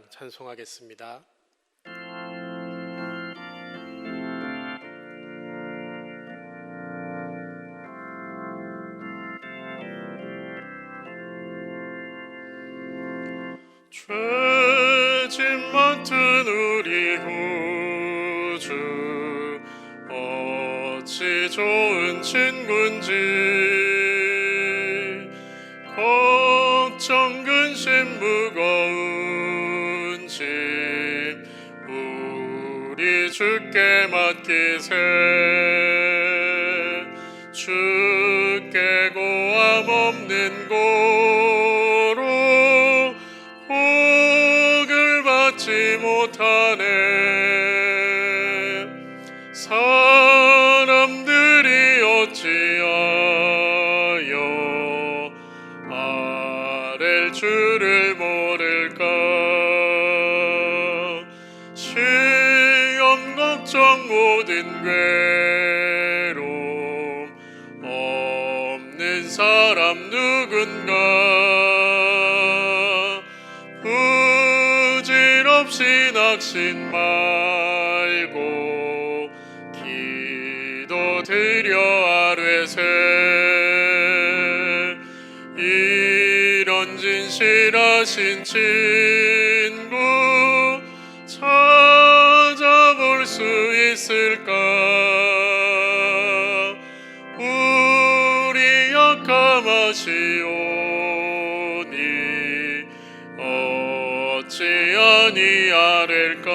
찬송하겠습니다. 죄짐 맡은 우리 구주 어찌 좋은 친구인지, 걱정 근심 무거운 짐 우리 주께 맡기세. 주께 고함 없는 고로 복을 받지 못하네. 사람들이 어찌하여 아랠 줄을 모를까. 시험 걱정 모든 괴로움 없는 사람 누군가. 부질없이 낙심 말고 기도드려 아뢰세. 이런 진실하신 친구 찾아볼 수 있을까. 우리 약함하시오니 어찌 아니하릴까.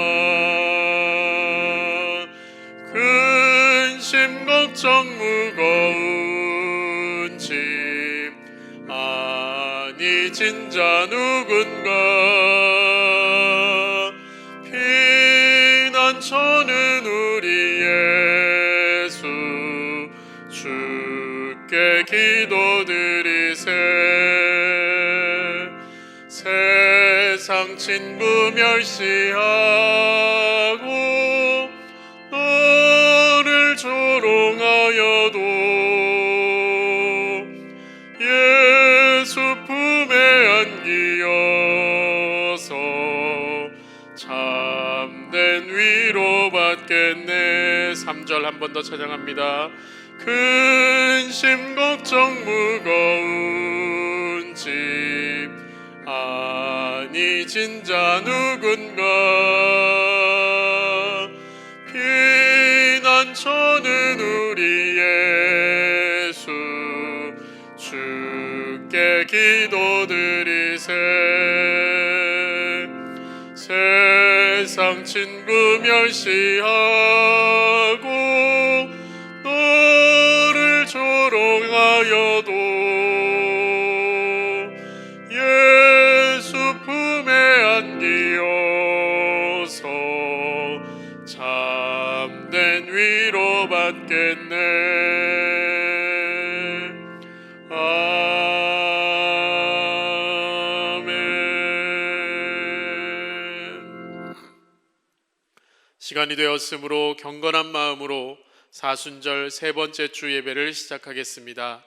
근심 걱정 무거운 짐 아니 진자 누군가. 피난처는 우리 예수 주께 기도드리세. 세상 친구 멸시하고 너를 조롱하여도 예수 품에 안기어서 참된 위로 받겠네. 3절 한 번 더 찬양합니다. 근심 걱정 무거운 짐 아니 진자 누군가. 피난처는 우리 예수 주께 기도드리세. 세상 친구 멸시하고 너를 조롱하여도 예수 품에 안기어서 참된 위로 받겠네. 시간이 되었으므로 경건한 마음으로 사순절 세 번째 주 예배를 시작하겠습니다.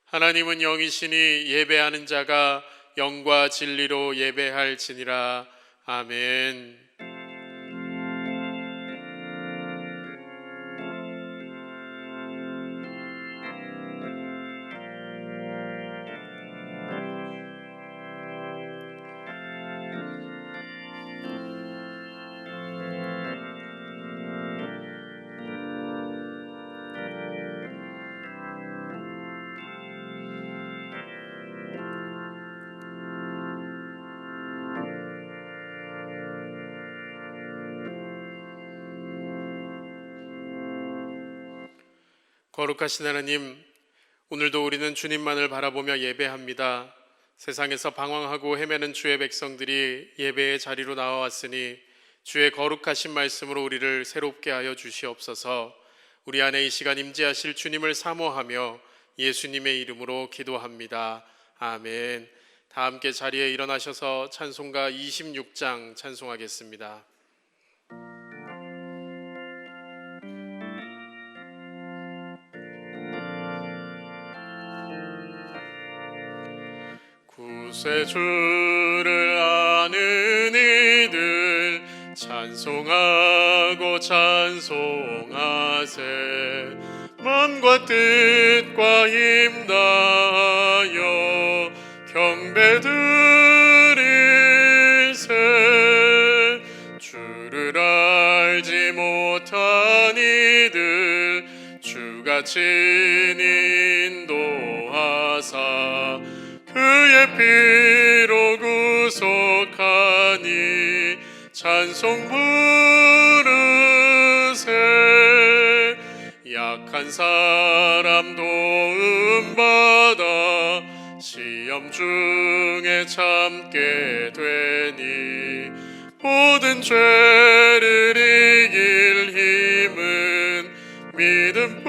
하나님은 영이시니 예배하는 자가 영과 진리로 예배할지니라. 아멘. 거룩하신 하나님, 오늘도 우리는 주님만을 바라보며 예배합니다. 세상에서 방황하고 헤매는 주의 백성들이 예배의 자리로 나와왔으니 주의 거룩하신 말씀으로 우리를 새롭게 하여 주시옵소서. 우리 안에 이 시간 임재하실 주님을 사모하며 예수님의 이름으로 기도합니다. 아멘. 다 함께 자리에 일어나셔서 찬송가 26장 찬송하겠습니다. 구세주를 아는 이 찬송하고 찬송하세. 맘과 뜻과 힘 다하여 경배 드리세. 주를 알지 못한 이들 주가 친히 인도하사 그의 피로 구속하니 찬송 부르세. 약한 사람 도움받아 시험 중에 참게 되니 모든 죄를 이길 힘은 믿음뿐이라.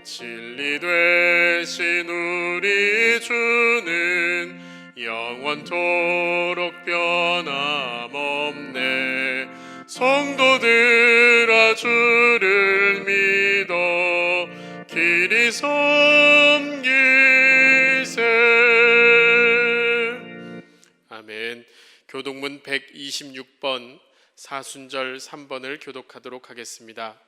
진리 되신 우리 주는 영원토록 변함없네. 성도들아 주를 믿어 길이 섬기세. 아멘. 교독문 126번 사순절 3번을 교독하도록 하겠습니다.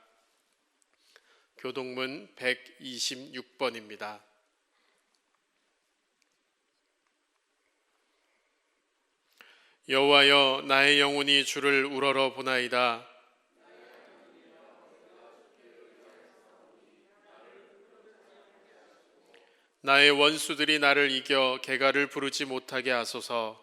교독문 126번입니다. 여호와여, 나의 영혼이 주를 우러러 보나이다. 나의 원수들이 나를 이겨 개가를 부르지 못하게 하소서.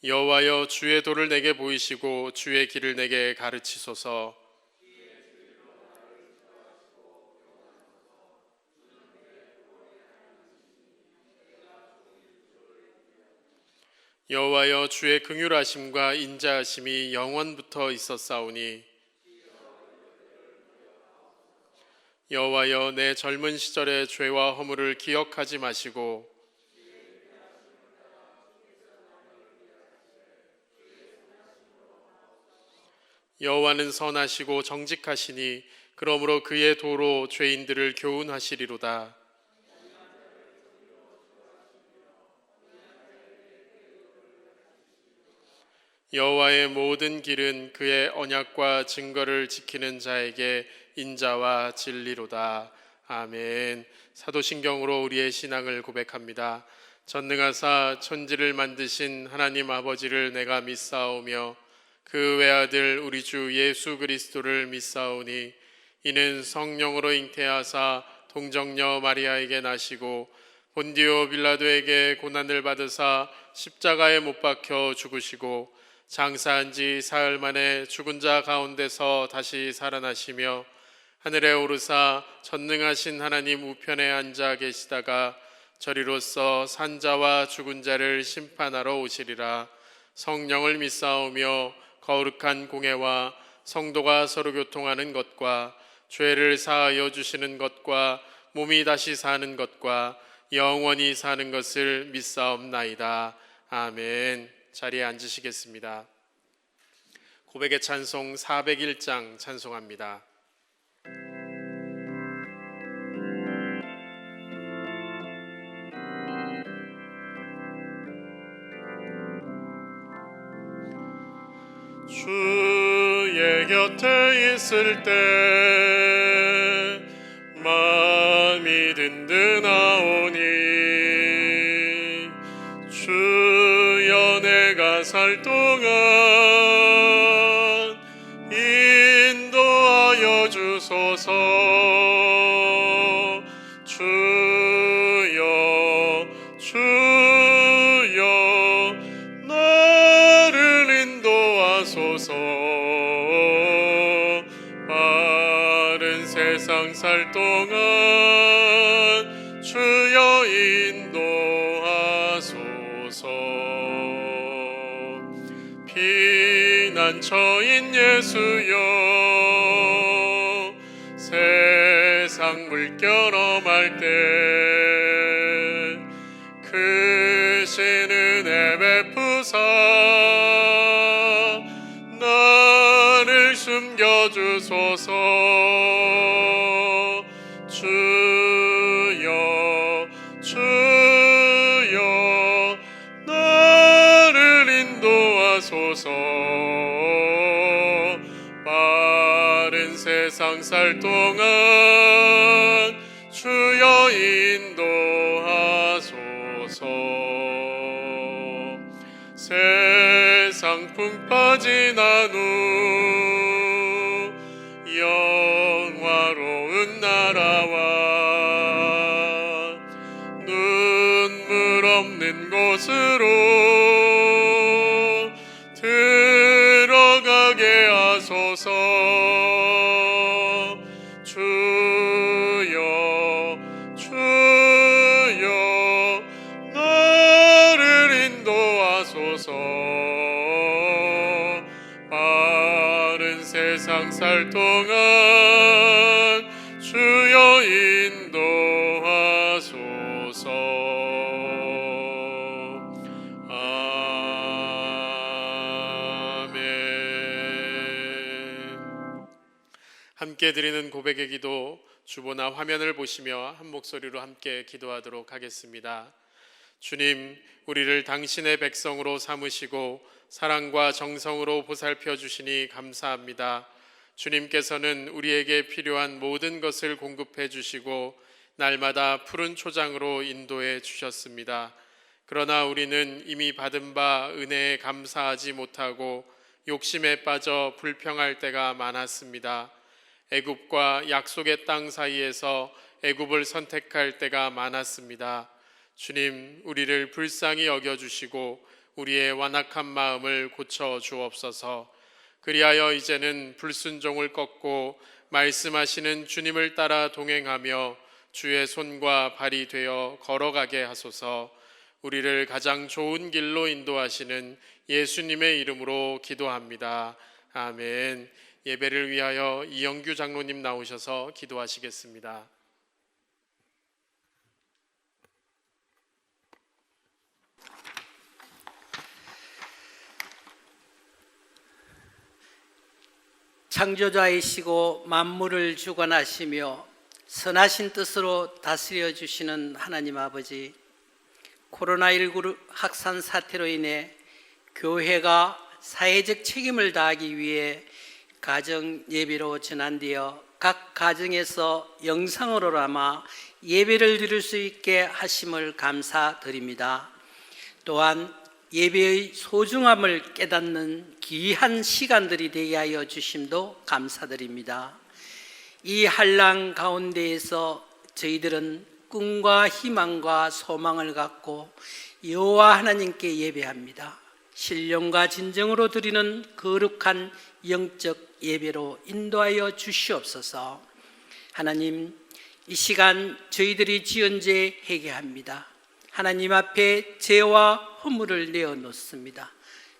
여호와여, 주의 도를 내게 보이시고 주의 길을 내게 가르치소서. 여호와여, 주의 긍휼하심과 인자하심이 영원부터 있었사오니 여호와여, 내 젊은 시절의 죄와 허물을 기억하지 마시고 여호와는 선하시고 정직하시니 그러므로 그의 도로 죄인들을 교훈하시리로다. 여호와의 모든 길은 그의 언약과 증거를 지키는 자에게 인자와 진리로다. 아멘. 사도신경으로 우리의 신앙을 고백합니다. 전능하사 천지를 만드신 하나님 아버지를 내가 믿사오며 그 외아들 우리 주 예수 그리스도를 믿사오니 이는 성령으로 잉태하사 동정녀 마리아에게 나시고 본디오 빌라도에게 고난을 받으사 십자가에 못 박혀 죽으시고 장사한 지 사흘 만에 죽은 자 가운데서 다시 살아나시며 하늘에 오르사 전능하신 하나님 우편에 앉아 계시다가 저리로서 산자와 죽은 자를 심판하러 오시리라. 성령을 믿사오며 거룩한 공회와 성도가 서로 교통하는 것과 죄를 사하여 주시는 것과 몸이 다시 사는 것과 영원히 사는 것을 믿사옵나이다. 아멘. 자리에 앉으시겠습니다. 고백의 찬송 401장 찬송합니다. 주의 곁에 있을 때 마음이 든든하오니 주여 내가 살 동안 인도하여 주소서. 주여 주여 나를 인도하소서. 바른 세상 살 동안 주여 인도하소서. 피난처인 예수여 세상 물결 엄할 때 크신 은혜 베푸사 나를 숨겨주소서. 세상 살 동안 주여 인도하소서. 세상 풍 빠지난 후 영화로운 나라와 눈물 없는 곳으로 들어가게 하소서. 주여 주여 나를 인도하소서. 바른 세상 살 동안 주여 인도하소서. 아멘. 함께 드리는 고백의 기도, 주보나 화면을 보시며 한 목소리로 함께 기도하도록 하겠습니다. 주님, 우리를 당신의 백성으로 삼으시고 사랑과 정성으로 보살펴 주시니 감사합니다. 주님께서는 우리에게 필요한 모든 것을 공급해 주시고 날마다 푸른 초장으로 인도해 주셨습니다. 그러나 우리는 이미 받은 바 은혜에 감사하지 못하고 욕심에 빠져 불평할 때가 많았습니다. 애굽과 약속의 땅 사이에서 애굽을 선택할 때가 많았습니다. 주님, 우리를 불쌍히 여겨주시고 우리의 완악한 마음을 고쳐 주옵소서. 그리하여 이제는 불순종을 꺾고 말씀하시는 주님을 따라 동행하며 주의 손과 발이 되어 걸어가게 하소서. 우리를 가장 좋은 길로 인도하시는 예수님의 이름으로 기도합니다. 아멘. 예배를 위하여 이영규 장로님 나오셔서 기도하시겠습니다. 창조자이시고 만물을 주관하시며 선하신 뜻으로 다스려 주시는 하나님 아버지, 코로나19 확산 사태로 인해 교회가 사회적 책임을 다하기 위해 가정 예배로 전환되어 각 가정에서 영상으로나마 예배를 드릴 수 있게 하심을 감사드립니다. 또한 예배의 소중함을 깨닫는 귀한 시간들이 되게 하여 주심도 감사드립니다. 이 한랑 가운데에서 저희들은 꿈과 희망과 소망을 갖고 여호와 하나님께 예배합니다. 신령과 진정으로 드리는 거룩한 영적 예배로 인도하여 주시옵소서. 하나님, 이 시간 저희들이 지은 죄 회개합니다. 하나님 앞에 죄와 허물을 내어놓습니다.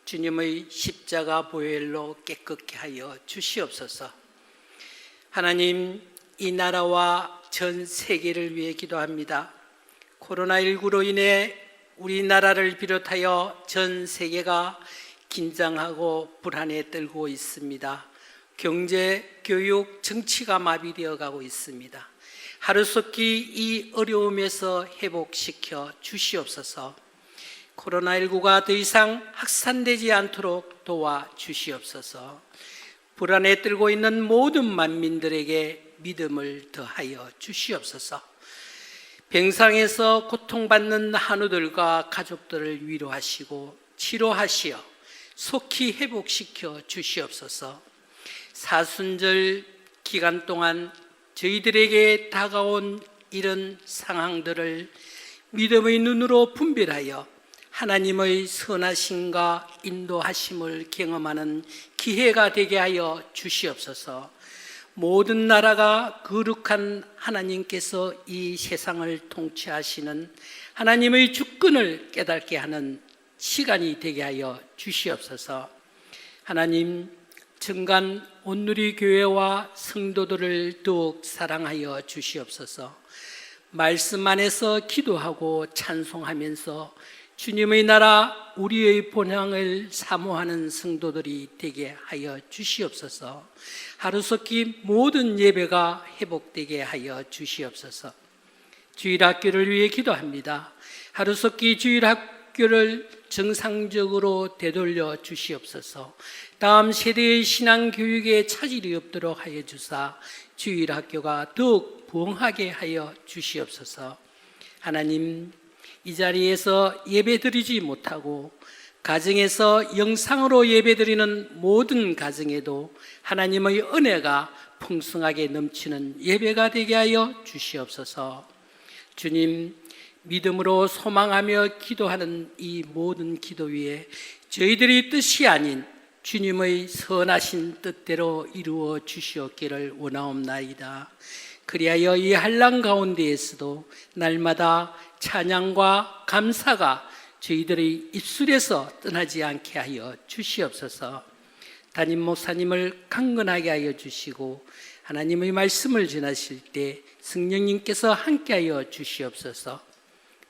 주님의 십자가 보혈로 깨끗게 하여 주시옵소서. 하나님, 이 나라와 전 세계를 위해 기도합니다. 코로나19로 인해 우리나라를 비롯하여 전 세계가 긴장하고 불안에 떨고 있습니다. 경제, 교육, 정치가 마비되어 가고 있습니다. 하루속히 이 어려움에서 회복시켜 주시옵소서. 코로나19가 더 이상 확산되지 않도록 도와 주시옵소서. 불안에 떨고 있는 모든 만민들에게 믿음을 더하여 주시옵소서. 병상에서 고통받는 한우들과 가족들을 위로하시고 치료하시어 속히 회복시켜 주시옵소서. 사순절 기간 동안 저희들에게 다가온 이런 상황들을 믿음의 눈으로 분별하여 하나님의 선하심과 인도하심을 경험하는 기회가 되게 하여 주시옵소서. 모든 나라가 거룩한 하나님께서 이 세상을 통치하시는 하나님의 주권을 깨닫게 하는 시간이 되게 하여 주시옵소서. 하나님, 정간 온누리 교회와 성도들을 더욱 사랑하여 주시옵소서. 말씀 안에서 기도하고 찬송하면서 주님의 나라 우리의 본향을 사모하는 성도들이 되게 하여 주시옵소서. 하루속히 모든 예배가 회복되게 하여 주시옵소서. 주일학교를 위해 기도합니다. 하루속히 주일학교 학교를 정상적으로 되돌려 주시옵소서. 다음 세대의 신앙 교육에 차질이 없도록 하여 주사 주일 학교가 더욱 부흥하게 하여 주시옵소서. 하나님, 이 자리에서 예배드리지 못하고 가정에서 영상으로 예배드리는 모든 가정에도 하나님의 은혜가 풍성하게 넘치는 예배가 되게 하여 주시옵소서. 주님, 믿음으로 소망하며 기도하는 이 모든 기도 위에 저희들의 뜻이 아닌 주님의 선하신 뜻대로 이루어 주시옵기를 원하옵나이다. 그리하여 이 한란 가운데에서도 날마다 찬양과 감사가 저희들의 입술에서 떠나지 않게 하여 주시옵소서. 담임 목사님을 강건하게 하여 주시고 하나님의 말씀을 전하실 때 성령님께서 함께하여 주시옵소서.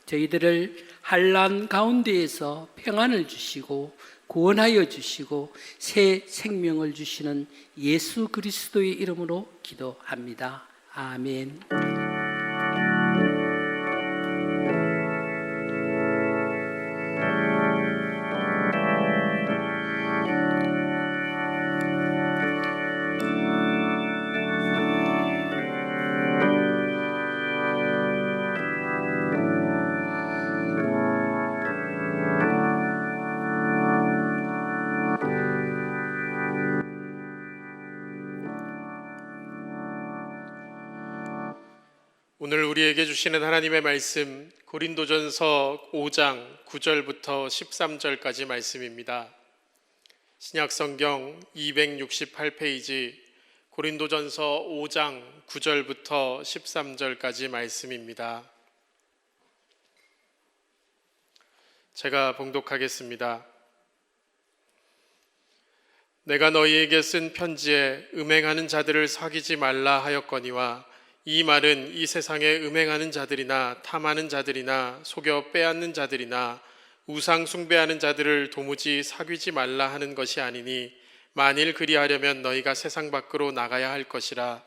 저희들을 한란 가운데에서 평안을 주시고 구원하여 주시고 새 생명을 주시는 예수 그리스도의 이름으로 기도합니다. 아멘. 오늘 우리에게 주시는 하나님의 말씀 고린도전서 5장 9절부터 13절까지 말씀입니다. 신약성경 268페이지 고린도전서 5장 9절부터 13절까지 말씀입니다. 제가 봉독하겠습니다. 내가 너희에게 쓴 편지에 음행하는 자들을 사귀지 말라 하였거니와 이 말은 이 세상에 음행하는 자들이나 탐하는 자들이나 속여 빼앗는 자들이나 우상 숭배하는 자들을 도무지 사귀지 말라 하는 것이 아니니 만일 그리하려면 너희가 세상 밖으로 나가야 할 것이라.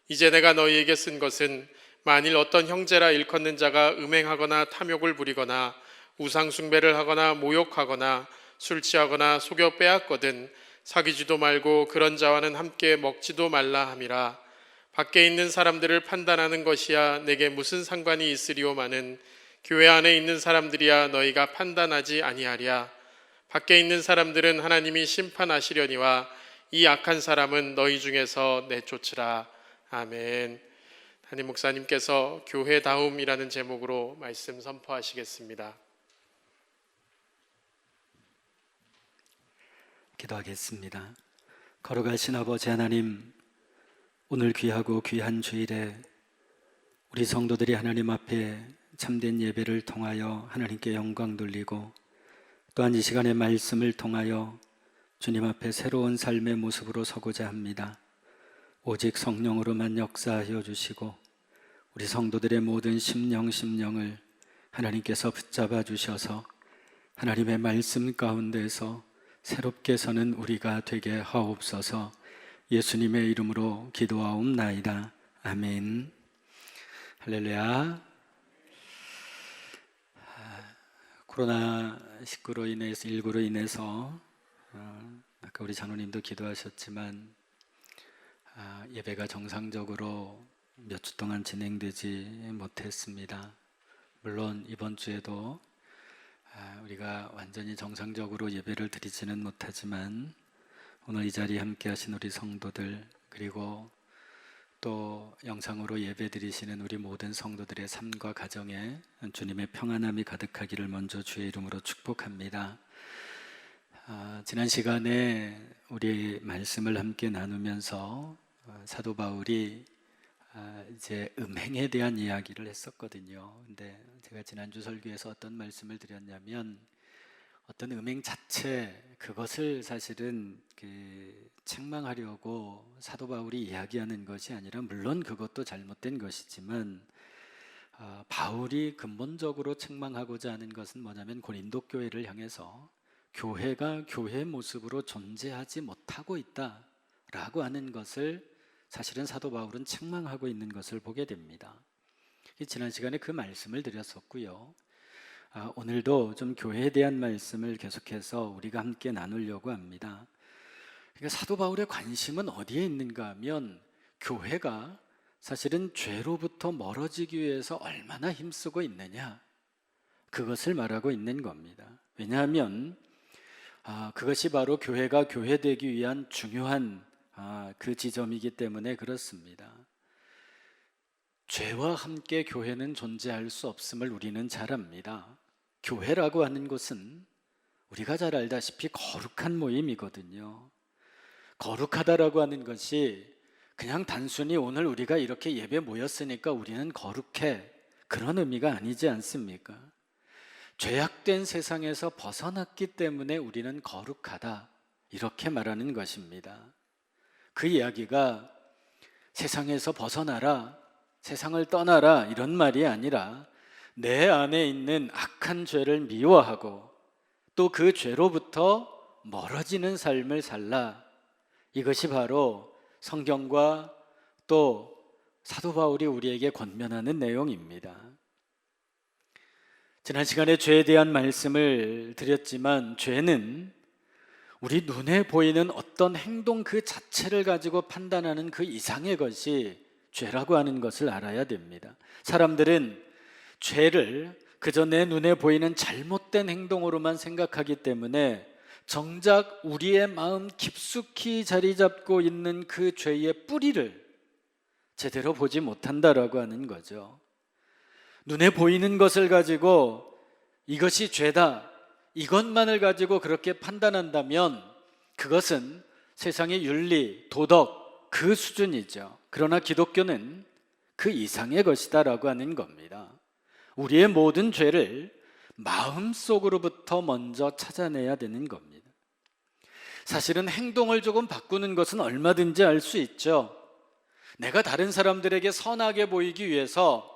이제 내가 너희에게 쓴 것은 만일 어떤 형제라 일컫는 자가 음행하거나 탐욕을 부리거나 우상 숭배를 하거나 모욕하거나 술 취하거나 속여 빼앗거든 사귀지도 말고 그런 자와는 함께 먹지도 말라 함이라. 밖에 있는 사람들을 판단하는 것이야 내게 무슨 상관이 있으리오마는 교회 안에 있는 사람들이야 너희가 판단하지 아니하랴. 밖에 있는 사람들은 하나님이 심판하시려니와 이 악한 사람은 너희 중에서 내쫓으라. 아멘. 담임 목사님께서 교회다움이라는 제목으로 말씀 선포하시겠습니다. 기도하겠습니다. 거룩하신 아버지 하나님, 오늘 귀하고 귀한 주일에 우리 성도들이 하나님 앞에 참된 예배를 통하여 하나님께 영광 돌리고 또한 이 시간의 말씀을 통하여 주님 앞에 새로운 삶의 모습으로 서고자 합니다. 오직 성령으로만 역사하여 주시고 우리 성도들의 모든 심령을 하나님께서 붙잡아 주셔서 하나님의 말씀 가운데서 새롭게 서는 우리가 되게 하옵소서. 예수님의 이름으로 기도하옵나이다. 아멘. 할렐루야. 코로나19로 인해서 아까 우리 장로님도 기도하셨지만 예배가 정상적으로 몇 주 동안 진행되지 못했습니다. 물론 이번 주에도 우리가 완전히 정상적으로 예배를 드리지는 못하지만 오늘 이 자리에 함께 하신 우리 성도들, 그리고 또 영상으로 예배 드리시는 우리 모든 성도들의 삶과 가정에 주님의 평안함이 가득하기를 먼저 주의 이름으로 축복합니다. 지난 시간에 우리 말씀을 함께 나누면서 사도 바울이 이제 음행에 대한 이야기를 했었거든요. 근데 제가 지난주 설교에서 어떤 말씀을 드렸냐면 어떤 음행 자체, 그것을 사실은 책망하려고 사도 바울이 이야기하는 것이 아니라, 물론 그것도 잘못된 것이지만 바울이 근본적으로 책망하고자 하는 것은 뭐냐면 고린도 교회를 향해서 교회가 교회 모습으로 존재하지 못하고 있다라고 하는 것을 사실은 사도 바울은 책망하고 있는 것을 보게 됩니다. 지난 시간에 그 말씀을 드렸었고요. 오늘도 좀 교회에 대한 말씀을 계속해서 우리가 함께 나누려고 합니다. 그러니까 사도 바울의 관심은 어디에 있는가 하면 교회가 사실은 죄로부터 멀어지기 위해서 얼마나 힘쓰고 있느냐, 그것을 말하고 있는 겁니다. 왜냐하면 그것이 바로 교회가 교회되기 위한 중요한 그 지점이기 때문에 그렇습니다. 죄와 함께 교회는 존재할 수 없음을 우리는 잘 압니다. 교회라고 하는 것은 우리가 잘 알다시피 거룩한 모임이거든요. 거룩하다라고 하는 것이 그냥 단순히 오늘 우리가 이렇게 예배 모였으니까 우리는 거룩해, 그런 의미가 아니지 않습니까? 죄악된 세상에서 벗어났기 때문에 우리는 거룩하다, 이렇게 말하는 것입니다. 그 이야기가 세상에서 벗어나라, 세상을 떠나라, 이런 말이 아니라 내 안에 있는 악한 죄를 미워하고 또 그 죄로부터 멀어지는 삶을 살라, 이것이 바로 성경과 또 사도 바울이 우리에게 권면하는 내용입니다. 지난 시간에 죄에 대한 말씀을 드렸지만, 죄는 우리 눈에 보이는 어떤 행동 그 자체를 가지고 판단하는 그 이상의 것이 죄라고 하는 것을 알아야 됩니다. 사람들은 죄를 그저 내 눈에 보이는 잘못된 행동으로만 생각하기 때문에 정작 우리의 마음 깊숙이 자리 잡고 있는 그 죄의 뿌리를 제대로 보지 못한다라고 하는 거죠. 눈에 보이는 것을 가지고 이것이 죄다, 이것만을 가지고 그렇게 판단한다면 그것은 세상의 윤리, 도덕 그 수준이죠. 그러나 기독교는 그 이상의 것이다라고 하는 겁니다. 우리의 모든 죄를 마음속으로부터 먼저 찾아내야 되는 겁니다. 사실은 행동을 조금 바꾸는 것은 얼마든지 할 수 있죠. 내가 다른 사람들에게 선하게 보이기 위해서,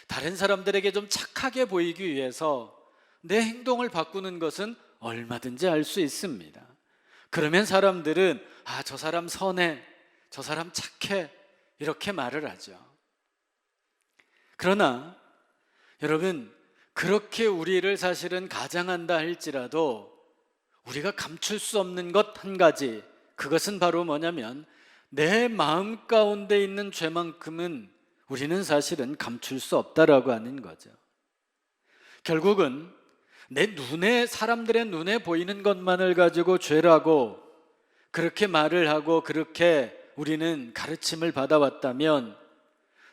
다른 사람들에게 좀 착하게 보이기 위해서 내 행동을 바꾸는 것은 얼마든지 할 수 있습니다. 그러면 사람들은 저 사람 선해, 저 사람 착해, 이렇게 말을 하죠. 그러나 여러분, 그렇게 우리를 사실은 가장한다 할지라도 우리가 감출 수 없는 것 한 가지, 그것은 바로 뭐냐면 내 마음 가운데 있는 죄만큼은 우리는 사실은 감출 수 없다라고 하는 거죠. 결국은 내 눈에, 사람들의 눈에 보이는 것만을 가지고 죄라고 그렇게 말을 하고 그렇게 우리는 가르침을 받아왔다면,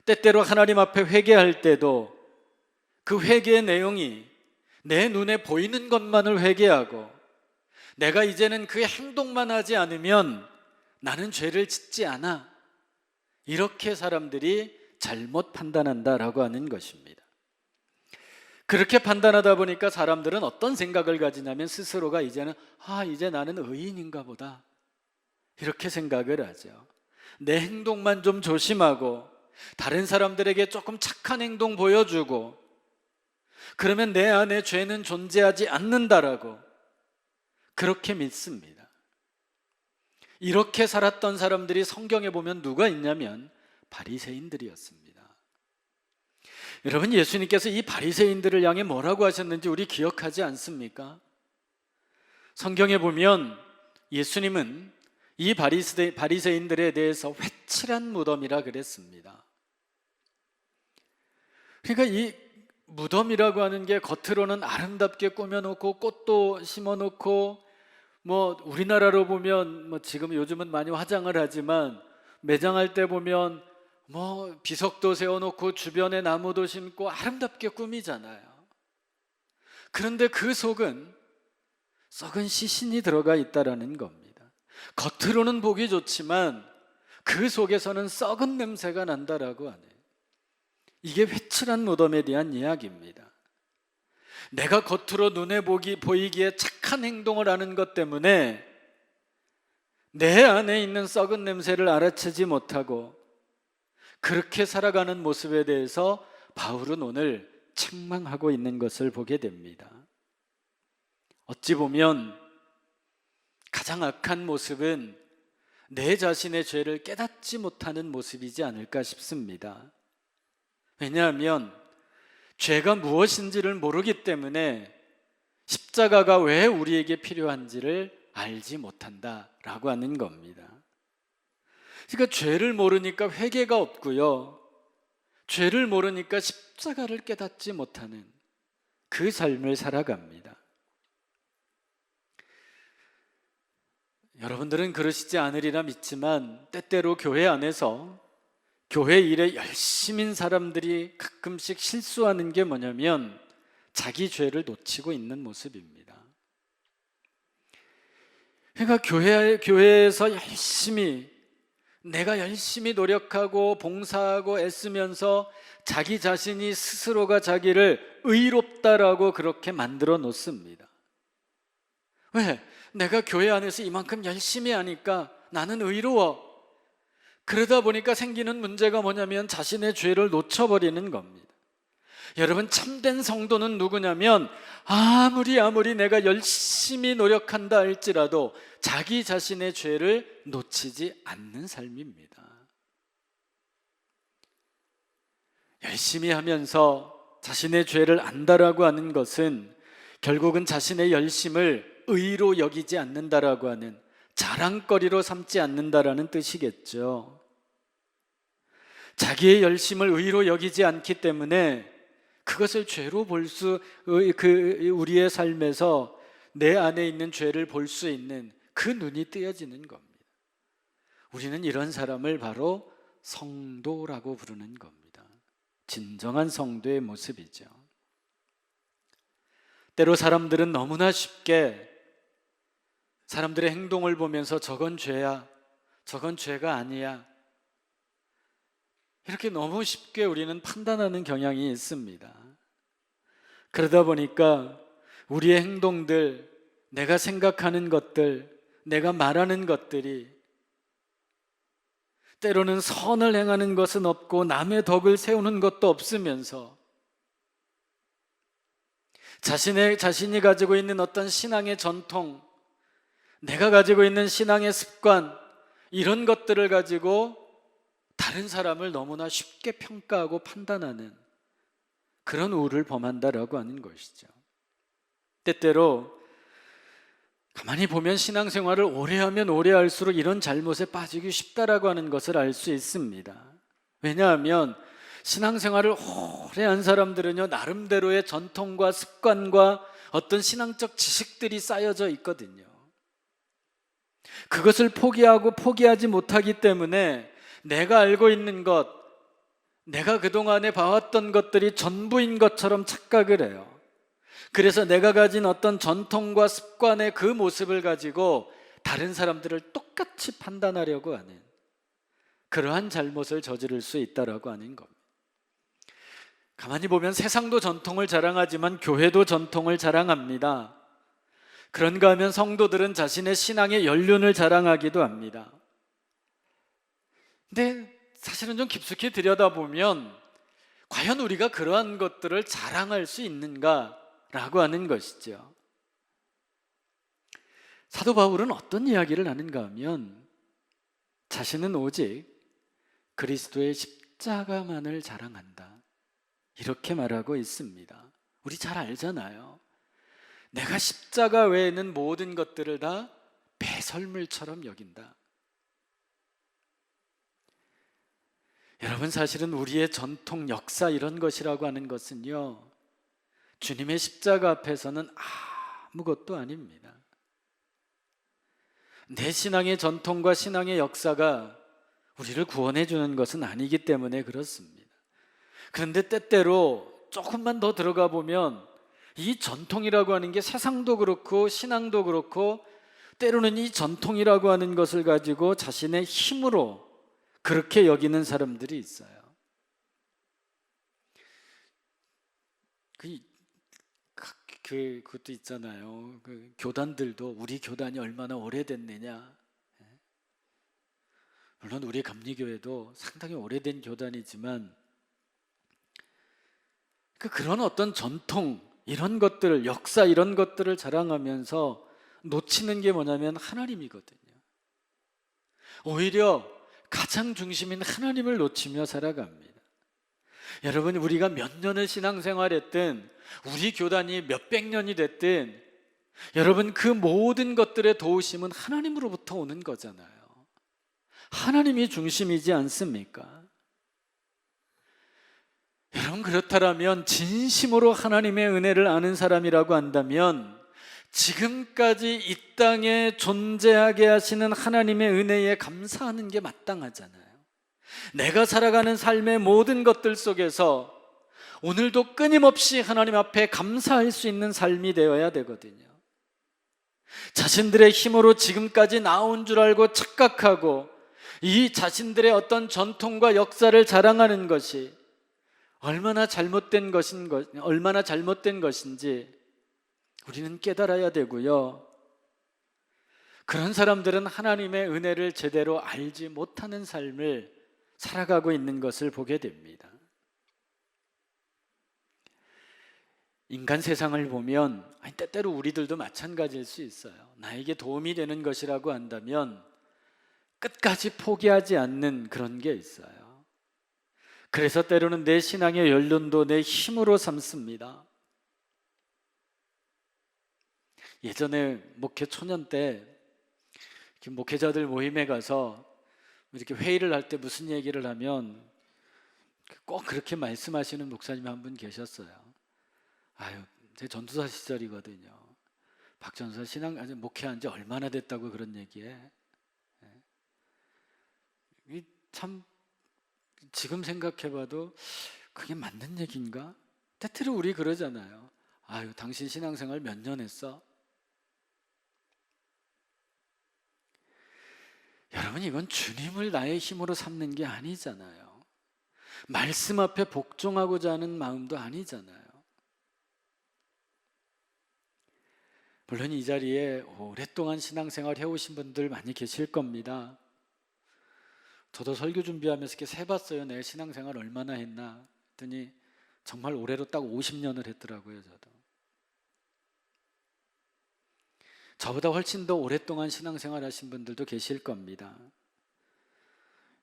때때로 하나님 앞에 회개할 때도 그 회개의 내용이 내 눈에 보이는 것만을 회개하고 내가 이제는 그 행동만 하지 않으면 나는 죄를 짓지 않아, 이렇게 사람들이 잘못 판단한다라고 하는 것입니다. 그렇게 판단하다 보니까 사람들은 어떤 생각을 가지냐면 스스로가 이제는 이제 나는 의인인가 보다, 이렇게 생각을 하죠. 내 행동만 좀 조심하고 다른 사람들에게 조금 착한 행동 보여주고 그러면 내 안에 죄는 존재하지 않는다라고 그렇게 믿습니다. 이렇게 살았던 사람들이 성경에 보면 누가 있냐면 바리새인들이었습니다. 여러분, 예수님께서 이 바리새인들을 향해 뭐라고 하셨는지 우리 기억하지 않습니까? 성경에 보면 예수님은 이 바리새인들에 대해서 회칠한 무덤이라 그랬습니다. 그러니까 이 무덤이라고 하는 게 겉으로는 아름답게 꾸며놓고 꽃도 심어놓고 우리나라로 보면 지금 요즘은 많이 화장을 하지만 매장할 때 보면 비석도 세워놓고 주변에 나무도 심고 아름답게 꾸미잖아요. 그런데 그 속은 썩은 시신이 들어가 있다라는 겁니다. 겉으로는 보기 좋지만 그 속에서는 썩은 냄새가 난다라고 하네요. 이게 회칠한 무덤에 대한 이야기입니다. 내가 겉으로 눈에 보이기에 착한 행동을 하는 것 때문에 내 안에 있는 썩은 냄새를 알아채지 못하고 그렇게 살아가는 모습에 대해서 바울은 오늘 책망하고 있는 것을 보게 됩니다. 어찌 보면 가장 악한 모습은 내 자신의 죄를 깨닫지 못하는 모습이지 않을까 싶습니다. 왜냐하면 죄가 무엇인지를 모르기 때문에 십자가가 왜 우리에게 필요한지를 알지 못한다라고 하는 겁니다. 그러니까 죄를 모르니까 회개가 없고요. 죄를 모르니까 십자가를 깨닫지 못하는 그 삶을 살아갑니다. 여러분들은 그러시지 않으리라 믿지만 때때로 교회 안에서 교회 일에 열심인 사람들이 가끔씩 실수하는 게 뭐냐면 자기 죄를 놓치고 있는 모습입니다. 그러니까 교회에서 내가 열심히 노력하고 봉사하고 애쓰면서 자기 자신이 스스로가 자기를 의롭다라고 그렇게 만들어 놓습니다. 왜? 내가 교회 안에서 이만큼 열심히 하니까 나는 의로워. 그러다 보니까 생기는 문제가 뭐냐면 자신의 죄를 놓쳐버리는 겁니다. 여러분, 참된 성도는 누구냐면 아무리 내가 열심히 노력한다 할지라도 자기 자신의 죄를 놓치지 않는 삶입니다. 열심히 하면서 자신의 죄를 안다라고 하는 것은 결국은 자신의 열심을 의로 여기지 않는다라고 하는, 자랑거리로 삼지 않는다라는 뜻이겠죠. 자기의 열심을 의로 여기지 않기 때문에 그것을 죄로 볼 수, 우리의 삶에서 내 안에 있는 죄를 볼 수 있는 그 눈이 뜨여지는 겁니다. 우리는 이런 사람을 바로 성도라고 부르는 겁니다. 진정한 성도의 모습이죠. 때로 사람들은 너무나 쉽게 사람들의 행동을 보면서 저건 죄야, 저건 죄가 아니야, 이렇게 너무 쉽게 우리는 판단하는 경향이 있습니다. 그러다 보니까 우리의 행동들, 내가 생각하는 것들, 내가 말하는 것들이 때로는 선을 행하는 것은 없고 남의 덕을 세우는 것도 없으면서 자신이 가지고 있는 어떤 신앙의 전통, 내가 가지고 있는 신앙의 습관, 이런 것들을 가지고 다른 사람을 너무나 쉽게 평가하고 판단하는 그런 우를 범한다라고 하는 것이죠. 때때로 가만히 보면 신앙생활을 오래 하면 오래 할수록 이런 잘못에 빠지기 쉽다라고 하는 것을 알 수 있습니다. 왜냐하면 신앙생활을 오래 한 사람들은요, 나름대로의 전통과 습관과 어떤 신앙적 지식들이 쌓여져 있거든요. 그것을 포기하지 못하기 때문에 내가 알고 있는 것, 내가 그동안에 봐왔던 것들이 전부인 것처럼 착각을 해요. 그래서 내가 가진 어떤 전통과 습관의 그 모습을 가지고 다른 사람들을 똑같이 판단하려고 하는 그러한 잘못을 저지를 수 있다라고 하는 겁니다. 가만히 보면 세상도 전통을 자랑하지만 교회도 전통을 자랑합니다. 그런가 하면 성도들은 자신의 신앙의 연륜을 자랑하기도 합니다. 근데 사실은 좀 깊숙이 들여다보면 과연 우리가 그러한 것들을 자랑할 수 있는가라고 하는 것이죠. 사도 바울은 어떤 이야기를 하는가 하면 자신은 오직 그리스도의 십자가만을 자랑한다, 이렇게 말하고 있습니다. 우리 잘 알잖아요. 내가 십자가 외에는 모든 것들을 다 배설물처럼 여긴다. 여러분, 사실은 우리의 전통, 역사 이런 것이라고 하는 것은요, 주님의 십자가 앞에서는 아무것도 아닙니다. 내 신앙의 전통과 신앙의 역사가 우리를 구원해 주는 것은 아니기 때문에 그렇습니다. 그런데 때때로 조금만 더 들어가 보면 이 전통이라고 하는 게 세상도 그렇고 신앙도 그렇고 때로는 이 전통이라고 하는 것을 가지고 자신의 힘으로 그렇게 여기는 사람들이 있어요. 그것도 있잖아요. 그 교단들도 우리 교단이 얼마나 오래됐느냐. 물론 우리 감리교회도 상당히 오래된 교단이지만 그런 어떤 전통, 이런 것들, 역사 이런 것들을 자랑하면서 놓치는 게 뭐냐면 하나님이거든요. 오히려 가장 중심인 하나님을 놓치며 살아갑니다. 여러분, 우리가 몇 년을 신앙생활했든 우리 교단이 몇백 년이 됐든 여러분, 그 모든 것들의 도우심은 하나님으로부터 오는 거잖아요. 하나님이 중심이지 않습니까? 여러분, 그렇다면 진심으로 하나님의 은혜를 아는 사람이라고 한다면 지금까지 이 땅에 존재하게 하시는 하나님의 은혜에 감사하는 게 마땅하잖아요. 내가 살아가는 삶의 모든 것들 속에서 오늘도 끊임없이 하나님 앞에 감사할 수 있는 삶이 되어야 되거든요. 자신들의 힘으로 지금까지 나온 줄 알고 착각하고 이 자신들의 어떤 전통과 역사를 자랑하는 것이 얼마나 잘못된 것인지 우리는 깨달아야 되고요. 그런 사람들은 하나님의 은혜를 제대로 알지 못하는 삶을 살아가고 있는 것을 보게 됩니다. 인간 세상을 보면 때때로 우리들도 마찬가지일 수 있어요. 나에게 도움이 되는 것이라고 한다면 끝까지 포기하지 않는 그런 게 있어요. 그래서 때로는 내 신앙의 연륜도 내 힘으로 삼습니다. 예전에 목회 초년 때 목회자들 모임에 가서 이렇게 회의를 할 때 무슨 얘기를 하면 꼭 그렇게 말씀하시는 목사님 한 분 계셨어요. 제 전도사 시절이거든요. 박 전도사 신앙 목회한 지 얼마나 됐다고 그런 얘기에. 참 지금 생각해봐도 그게 맞는 얘기인가? 때때로 우리 그러잖아요. 당신 신앙생활 몇 년 했어? 여러분, 이건 주님을 나의 힘으로 삼는 게 아니잖아요. 말씀 앞에 복종하고자 하는 마음도 아니잖아요. 물론 이 자리에 오랫동안 신앙생활 해오신 분들 많이 계실 겁니다. 저도 설교 준비하면서 이렇게 세봤어요. 내 신앙생활 얼마나 했나 했더니 정말 올해로 딱 50년을 했더라고요. 저보다 훨씬 더 오랫동안 신앙생활 하신 분들도 계실 겁니다.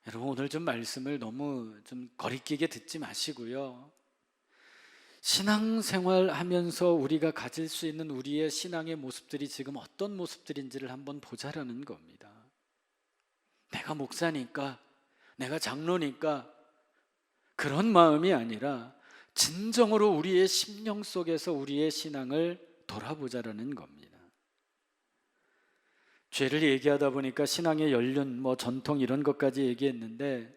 여러분, 오늘 좀 말씀을 너무 좀 거리끼게 듣지 마시고요. 신앙생활 하면서 우리가 가질 수 있는 우리의 신앙의 모습들이 지금 어떤 모습들인지를 한번 보자라는 겁니다. 내가 목사니까, 내가 장로니까 그런 마음이 아니라 진정으로 우리의 심령 속에서 우리의 신앙을 돌아보자라는 겁니다. 죄를 얘기하다 보니까 신앙의 연륜, 전통 이런 것까지 얘기했는데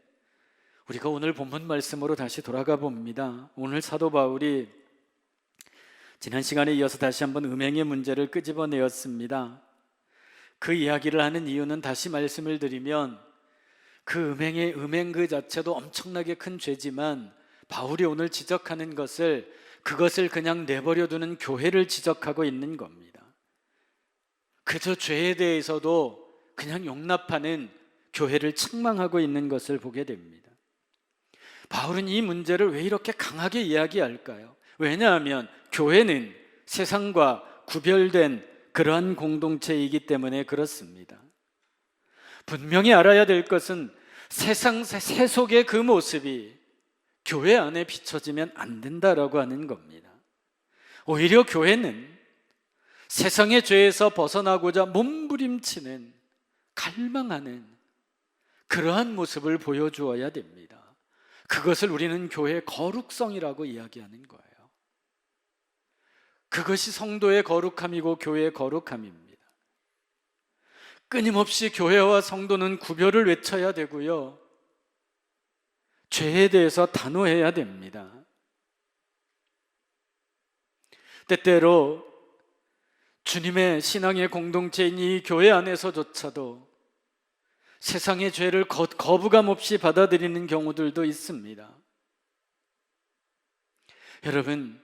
우리가 오늘 본문 말씀으로 다시 돌아가 봅니다. 오늘 사도 바울이 지난 시간에 이어서 다시 한번 음행의 문제를 끄집어내었습니다. 그 이야기를 하는 이유는 다시 말씀을 드리면 그 음행 그 자체도 엄청나게 큰 죄지만 바울이 오늘 지적하는 그것을 그냥 내버려두는 교회를 지적하고 있는 겁니다. 그저 죄에 대해서도 그냥 용납하는 교회를 책망하고 있는 것을 보게 됩니다. 바울은 이 문제를 왜 이렇게 강하게 이야기할까요? 왜냐하면 교회는 세상과 구별된 그러한 공동체이기 때문에 그렇습니다. 분명히 알아야 될 것은 세상 세속의 그 모습이 교회 안에 비춰지면 안 된다라고 하는 겁니다. 오히려 교회는 세상의 죄에서 벗어나고자 몸부림치는, 갈망하는 그러한 모습을 보여주어야 됩니다. 그것을 우리는 교회의 거룩성이라고 이야기하는 거예요. 그것이 성도의 거룩함이고 교회의 거룩함입니다. 끊임없이 교회와 성도는 구별을 외쳐야 되고요, 죄에 대해서 단호해야 됩니다. 때때로 주님의 신앙의 공동체인 이 교회 안에서조차도 세상의 죄를 거부감 없이 받아들이는 경우들도 있습니다. 여러분,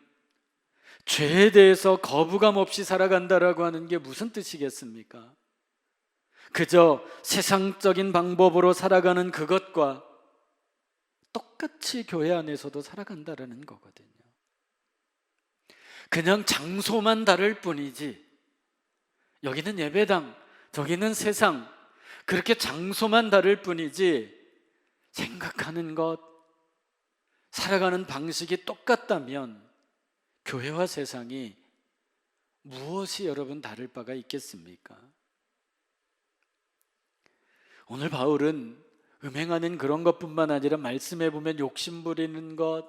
죄에 대해서 거부감 없이 살아간다라고 하는 게 무슨 뜻이겠습니까? 그저 세상적인 방법으로 살아가는 그것과 똑같이 교회 안에서도 살아간다라는 거거든요. 그냥 장소만 다를 뿐이지, 여기는 예배당, 저기는 세상, 그렇게 장소만 다를 뿐이지 생각하는 것, 살아가는 방식이 똑같다면 교회와 세상이 무엇이 여러분 다를 바가 있겠습니까? 오늘 바울은 음행하는 그런 것뿐만 아니라 말씀해 보면 욕심 부리는 것,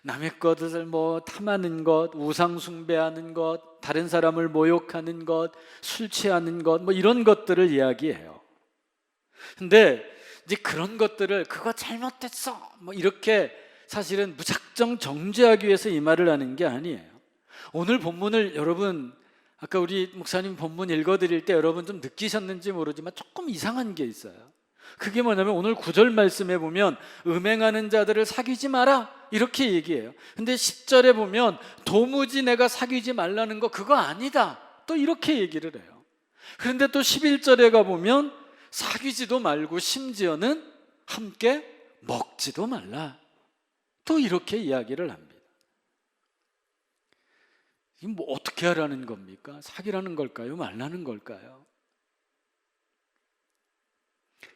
남의 것을 탐하는 것, 우상 숭배하는 것, 다른 사람을 모욕하는 것, 술 취하는 것, 이런 것들을 이야기해요. 근데 이제 그런 것들을 그거 잘못됐어 이렇게 사실은 무작정 정죄하기 위해서 이 말을 하는 게 아니에요. 오늘 본문을 여러분 아까 우리 목사님 본문 읽어드릴 때 여러분 좀 느끼셨는지 모르지만 조금 이상한 게 있어요. 그게 뭐냐면 오늘 9절 말씀에 보면 음행하는 자들을 사귀지 마라 이렇게 얘기해요. 근데 10절에 보면 도무지 내가 사귀지 말라는 거 그거 아니다 또 이렇게 얘기를 해요. 그런데 또 11절에 가보면 사귀지도 말고 심지어는 함께 먹지도 말라 또 이렇게 이야기를 합니다. 이게 어떻게 하라는 겁니까? 사귀라는 걸까요? 말라는 걸까요?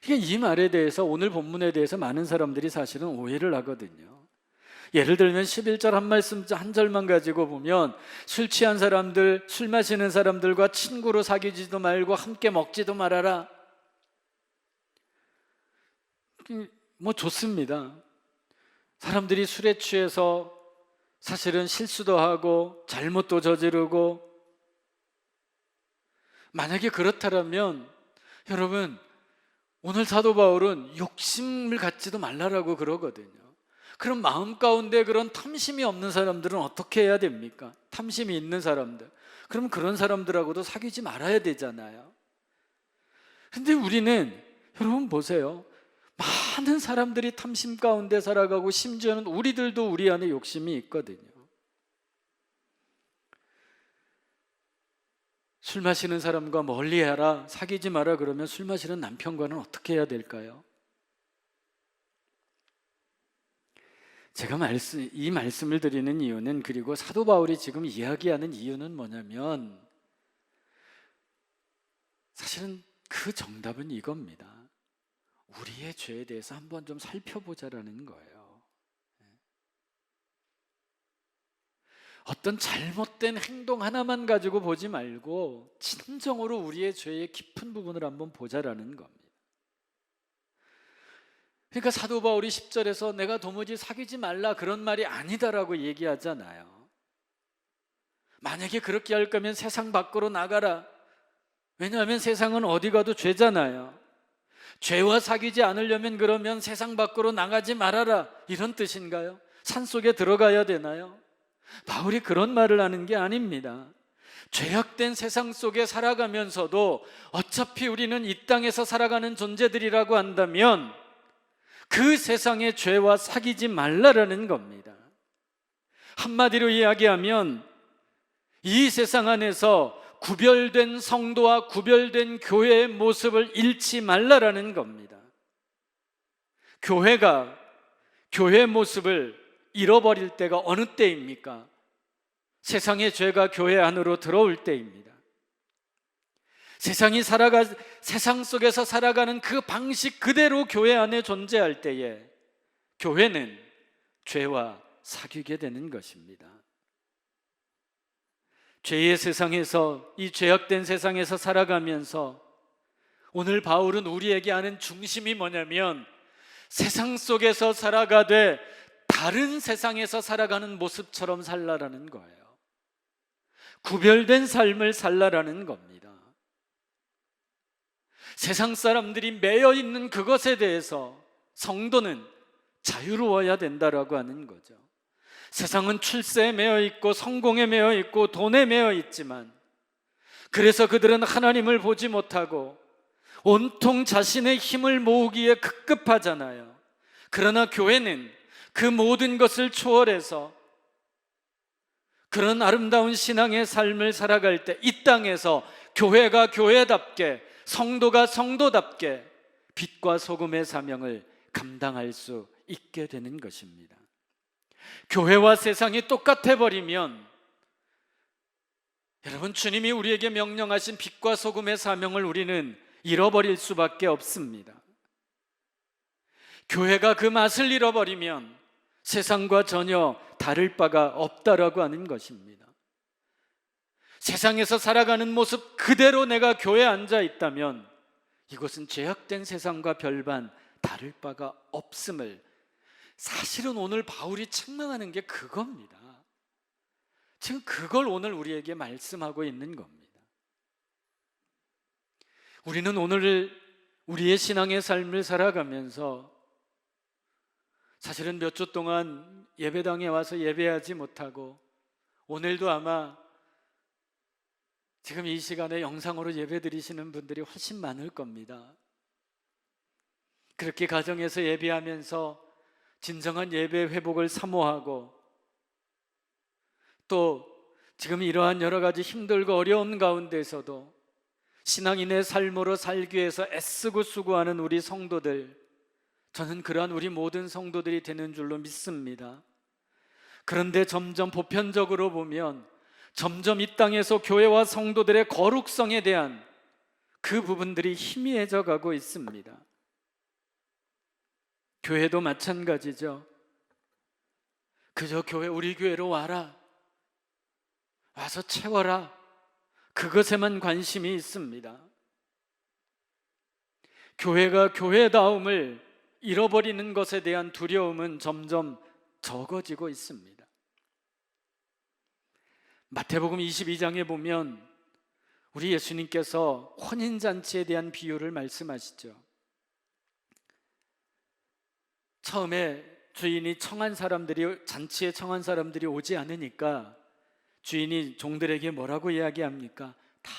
이 말에 대해서 오늘 본문에 대해서 많은 사람들이 사실은 오해를 하거든요. 예를 들면 11절 한 말씀 한 절만 가지고 보면 술 취한 사람들, 술 마시는 사람들과 친구로 사귀지도 말고 함께 먹지도 말아라. 좋습니다. 사람들이 술에 취해서 사실은 실수도 하고 잘못도 저지르고 만약에 그렇다면 여러분 오늘 사도 바울은 욕심을 갖지도 말라라고 그러거든요. 그럼 마음 가운데 그런 탐심이 없는 사람들은 어떻게 해야 됩니까? 탐심이 있는 사람들 그럼 그런 사람들하고도 사귀지 말아야 되잖아요. 근데 우리는 여러분 보세요. 많은 사람들이 탐심 가운데 살아가고 심지어는 우리들도 우리 안에 욕심이 있거든요. 술 마시는 사람과 멀리해라, 사귀지 마라 그러면 술 마시는 남편과는 어떻게 해야 될까요? 제가 이 말씀을 드리는 이유는 그리고 사도 바울이 지금 이야기하는 이유는 뭐냐면 사실은 그 정답은 이겁니다. 우리의 죄에 대해서 한번 좀 살펴보자라는 거예요. 어떤 잘못된 행동 하나만 가지고 보지 말고 진정으로 우리의 죄의 깊은 부분을 한번 보자라는 겁니다. 그러니까 사도 바울이 10절에서 내가 도무지 사귀지 말라 그런 말이 아니다라고 얘기하잖아요. 만약에 그렇게 할 거면 세상 밖으로 나가라. 왜냐하면 세상은 어디 가도 죄잖아요. 죄와 사귀지 않으려면 그러면 세상 밖으로 나가지 말아라 이런 뜻인가요? 산속에 들어가야 되나요? 바울이 그런 말을 하는 게 아닙니다. 죄악된 세상 속에 살아가면서도 어차피 우리는 이 땅에서 살아가는 존재들이라고 한다면 그 세상의 죄와 사귀지 말라라는 겁니다. 한마디로 이야기하면 이 세상 안에서 구별된 성도와 구별된 교회의 모습을 잃지 말라라는 겁니다. 교회가 교회의 모습을 잃어버릴 때가 어느 때입니까? 세상의 죄가 교회 안으로 들어올 때입니다. 세상 속에서 살아가는 그 방식 그대로 교회 안에 존재할 때에 교회는 죄와 사귀게 되는 것입니다. 죄의 세상에서 이 죄악된 세상에서 살아가면서 오늘 바울은 우리에게 하는 중심이 뭐냐면 세상 속에서 살아가되 다른 세상에서 살아가는 모습처럼 살라라는 거예요. 구별된 삶을 살라라는 겁니다. 세상 사람들이 매여 있는 그것에 대해서 성도는 자유로워야 된다라고 하는 거죠. 세상은 출세에 매여 있고 성공에 매여 있고 돈에 매여 있지만 그래서 그들은 하나님을 보지 못하고 온통 자신의 힘을 모으기에 급급하잖아요. 그러나 교회는 그 모든 것을 초월해서 그런 아름다운 신앙의 삶을 살아갈 때 이 땅에서 교회가 교회답게 성도가 성도답게 빛과 소금의 사명을 감당할 수 있게 되는 것입니다. 교회와 세상이 똑같아 버리면 여러분 주님이 우리에게 명령하신 빛과 소금의 사명을 우리는 잃어버릴 수밖에 없습니다. 교회가 그 맛을 잃어버리면 세상과 전혀 다를 바가 없다라고 하는 것입니다. 세상에서 살아가는 모습 그대로 내가 교회에 앉아 있다면 이것은 죄악된 세상과 별반 다를 바가 없음을, 사실은 오늘 바울이 책망하는 게 그겁니다. 지금 그걸 오늘 우리에게 말씀하고 있는 겁니다. 우리는 오늘 우리의 신앙의 삶을 살아가면서 사실은 몇 주 동안 예배당에 와서 예배하지 못하고, 오늘도 아마 지금 이 시간에 영상으로 예배드리시는 분들이 훨씬 많을 겁니다. 그렇게 가정에서 예배하면서 진정한 예배 회복을 사모하고, 또 지금 이러한 여러 가지 힘들고 어려운 가운데서도 신앙인의 삶으로 살기 위해서 애쓰고 수고하는 우리 성도들, 저는 그러한 우리 모든 성도들이 되는 줄로 믿습니다. 그런데 점점 보편적으로 보면 점점 이 땅에서 교회와 성도들의 거룩성에 대한 그 부분들이 희미해져 가고 있습니다. 교회도 마찬가지죠. 그저 교회, 우리 교회로 와라, 와서 채워라, 그것에만 관심이 있습니다. 교회가 교회다움을 잃어버리는 것에 대한 두려움은 점점 적어지고 있습니다. 마태복음 22장에 보면 우리 예수님께서 혼인잔치에 대한 비유를 말씀하시죠. 처음에 주인이 청한 사람들이, 잔치에 청한 사람들이 오지 않으니까 주인이 종들에게 뭐라고 이야기합니까? 다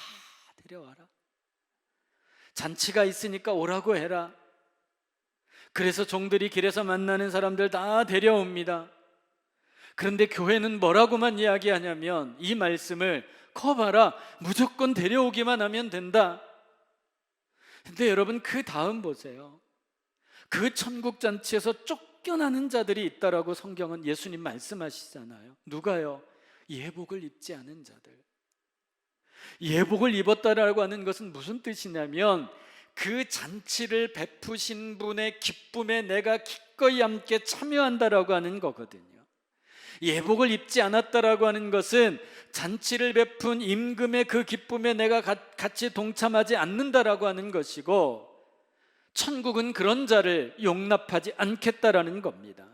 데려와라. 잔치가 있으니까 오라고 해라. 그래서 종들이 길에서 만나는 사람들 다 데려옵니다. 그런데 교회는 뭐라고만 이야기하냐면, 이 말씀을 거 봐라, 무조건 데려오기만 하면 된다. 근데 여러분, 그 다음 보세요. 그 천국잔치에서 쫓겨나는 자들이 있다라고 성경은, 예수님 말씀하시잖아요. 누가요? 예복을 입지 않은 자들. 예복을 입었다라고 하는 것은 무슨 뜻이냐면, 그 잔치를 베푸신 분의 기쁨에 내가 기꺼이 함께 참여한다라고 하는 거거든요. 예복을 입지 않았다라고 하는 것은 잔치를 베푼 임금의 그 기쁨에 내가 같이 동참하지 않는다라고 하는 것이고, 천국은 그런 자를 용납하지 않겠다라는 겁니다.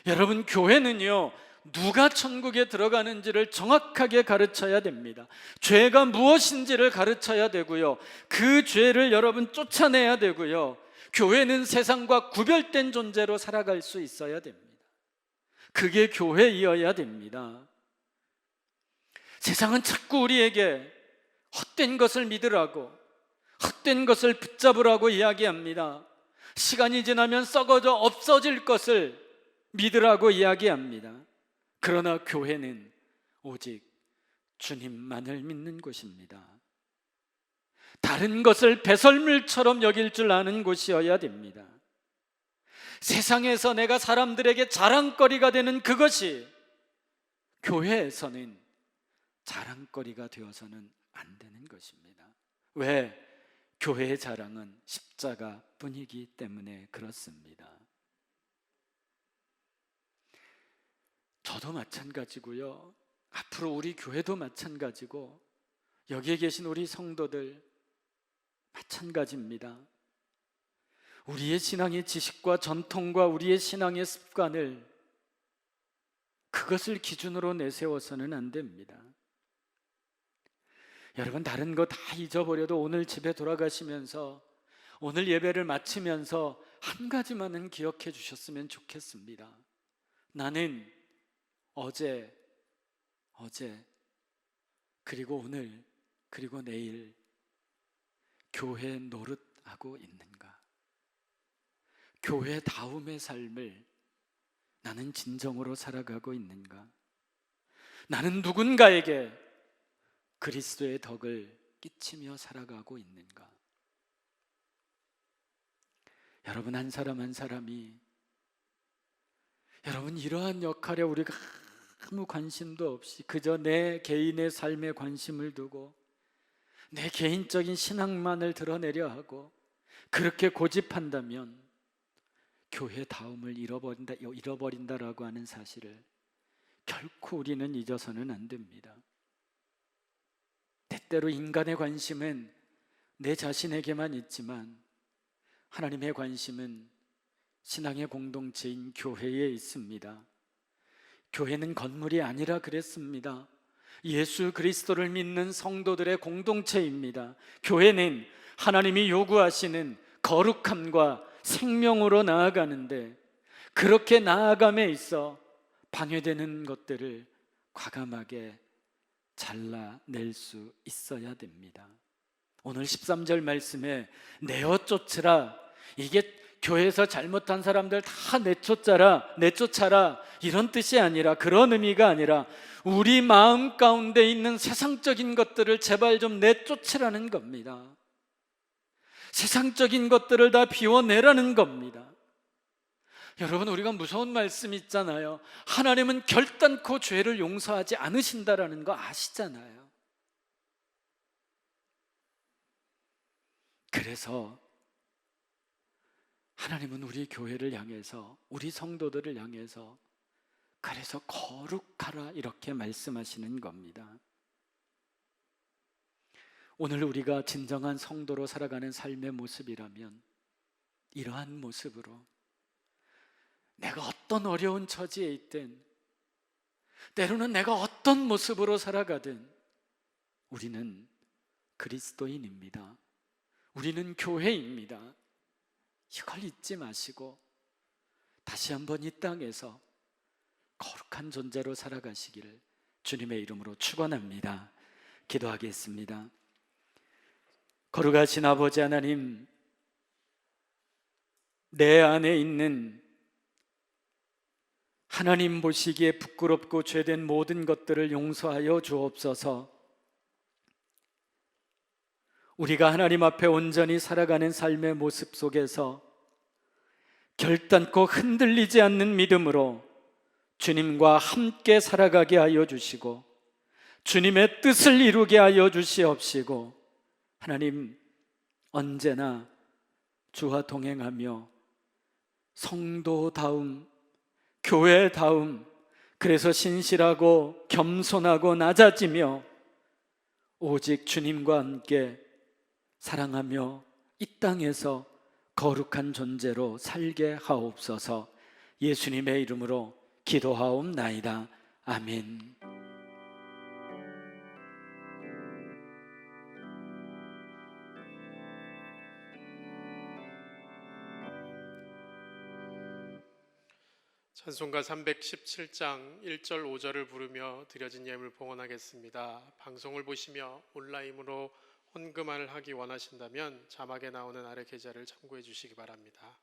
여러분, 교회는요, 누가 천국에 들어가는지를 정확하게 가르쳐야 됩니다. 죄가 무엇인지를 가르쳐야 되고요, 그 죄를 여러분 쫓아내야 되고요, 교회는 세상과 구별된 존재로 살아갈 수 있어야 됩니다. 그게 교회이어야 됩니다. 세상은 자꾸 우리에게 헛된 것을 믿으라고, 헛된 것을 붙잡으라고 이야기합니다. 시간이 지나면 썩어져 없어질 것을 믿으라고 이야기합니다. 그러나 교회는 오직 주님만을 믿는 곳입니다. 다른 것을 배설물처럼 여길 줄 아는 곳이어야 됩니다. 세상에서 내가 사람들에게 자랑거리가 되는 그것이 교회에서는 자랑거리가 되어서는 안 되는 것입니다. 왜? 교회의 자랑은 십자가뿐이기 때문에 그렇습니다. 저도 마찬가지고요, 앞으로 우리 교회도 마찬가지고, 여기에 계신 우리 성도들 마찬가지입니다. 우리의 신앙의 지식과 전통과 우리의 신앙의 습관을, 그것을 기준으로 내세워서는 안 됩니다. 여러분, 다른 거 다 잊어버려도 오늘 집에 돌아가시면서, 오늘 예배를 마치면서 한 가지만은 기억해 주셨으면 좋겠습니다. 나는 어제, 그리고 오늘, 그리고 내일 교회 노릇하고 있는가? 교회다움의 삶을 나는 진정으로 살아가고 있는가? 나는 누군가에게 그리스도의 덕을 끼치며 살아가고 있는가? 여러분, 한 사람 한 사람이, 여러분, 이러한 역할에 우리가 아무 관심도 없이 그저 내 개인의 삶에 관심을 두고 내 개인적인 신앙만을 드러내려 하고 그렇게 고집한다면 교회다움을 잃어버린다라고 하는 사실을 결코 우리는 잊어서는 안 됩니다. 때때로 인간의 관심은 내 자신에게만 있지만 하나님의 관심은 신앙의 공동체인 교회에 있습니다. 교회는 건물이 아니라 그랬습니다. 예수 그리스도를 믿는 성도들의 공동체입니다. 교회는 하나님이 요구하시는 거룩함과 생명으로 나아가는데, 그렇게 나아감에 있어 방해되는 것들을 과감하게 잘라낼 수 있어야 됩니다. 오늘 13절 말씀에 내어 쫓으라, 이게 교회에서 잘못한 사람들 다 내쫓아라 이런 뜻이 아니라, 그런 의미가 아니라 우리 마음 가운데 있는 세상적인 것들을 제발 좀 내쫓으라는 겁니다. 세상적인 것들을 다 비워내라는 겁니다. 여러분, 우리가 무서운 말씀 있잖아요. 하나님은 결단코 죄를 용서하지 않으신다라는 거 아시잖아요. 그래서 하나님은 우리 교회를 향해서, 우리 성도들을 향해서 그래서 거룩하라 이렇게 말씀하시는 겁니다. 오늘 우리가 진정한 성도로 살아가는 삶의 모습이라면 이러한 모습으로, 내가 어떤 어려운 처지에 있든, 때로는 내가 어떤 모습으로 살아가든 우리는 그리스도인입니다. 우리는 교회입니다. 이걸 잊지 마시고 다시 한번 이 땅에서 거룩한 존재로 살아가시기를 주님의 이름으로 축원합니다. 기도하겠습니다. 거룩하신 아버지 하나님, 내 안에 있는 하나님 보시기에 부끄럽고 죄된 모든 것들을 용서하여 주옵소서. 우리가 하나님 앞에 온전히 살아가는 삶의 모습 속에서 결단코 흔들리지 않는 믿음으로 주님과 함께 살아가게 하여 주시고, 주님의 뜻을 이루게 하여 주시옵시고, 하나님 언제나 주와 동행하며 성도다움, 교회다움, 그래서 신실하고 겸손하고 낮아지며 오직 주님과 함께 사랑하며 이 땅에서 거룩한 존재로 살게 하옵소서. 예수님의 이름으로 기도하옵나이다. 아멘. 찬송가 317장 1절 5절을 부르며 드려진 예물 봉헌하겠습니다. 방송을 보시며 온라인으로 헌금을 하기 원하신다면 자막에 나오는 아래 계좌를 참고해 주시기 바랍니다.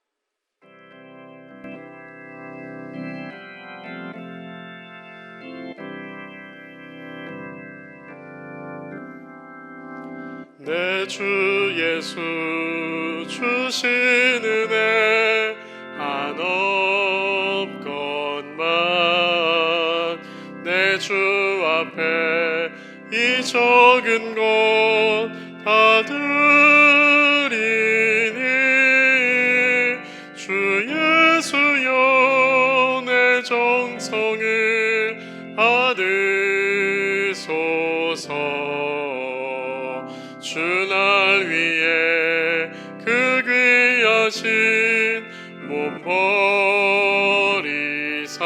내 주 예수 주신 은혜 한없건만 내 주 앞에 이 적은 것 다 드리니 주 예수여 내 정성을 받으소서. 주 날 위해 그 귀하신 몸 버리사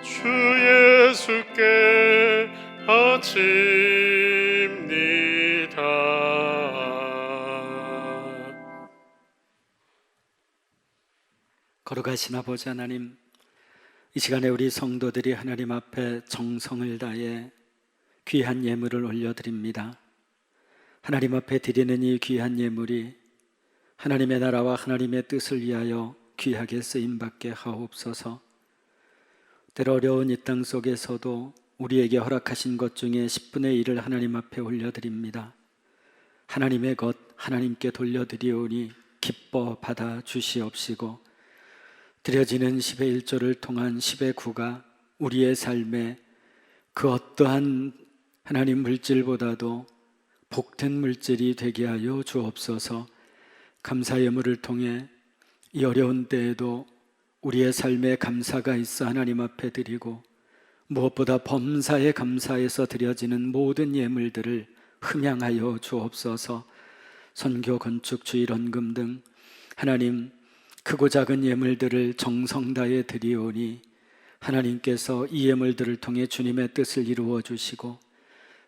주 예수께 바칩니다. 거룩하신 아버지 하나님, 이 시간에 우리 성도들이 하나님 앞에 정성을 다해 귀한 예물을 올려드립니다. 하나님 앞에 드리는 이 귀한 예물이 하나님의 나라와 하나님의 뜻을 위하여 귀하게 쓰임받게 하옵소서. 때로 어려운 이 땅 속에서도 우리에게 허락하신 것 중에 10분의 1을 하나님 앞에 올려드립니다. 하나님의 것 하나님께 돌려드리오니 기뻐 받아 주시옵시고, 드려지는 10의 1조를 통한 10의 9가 우리의 삶에 그 어떠한 하나님 물질보다도 복된 물질이 되게 하여 주옵소서. 감사 예물을 통해 이 어려운 때에도 우리의 삶에 감사가 있어 하나님 앞에 드리고, 무엇보다 범사에 감사해서 드려지는 모든 예물들을 흠양하여 주옵소서. 선교, 건축, 주일, 헌금 등 하나님 크고 작은 예물들을 정성 다해 드리오니 하나님께서 이 예물들을 통해 주님의 뜻을 이루어 주시고,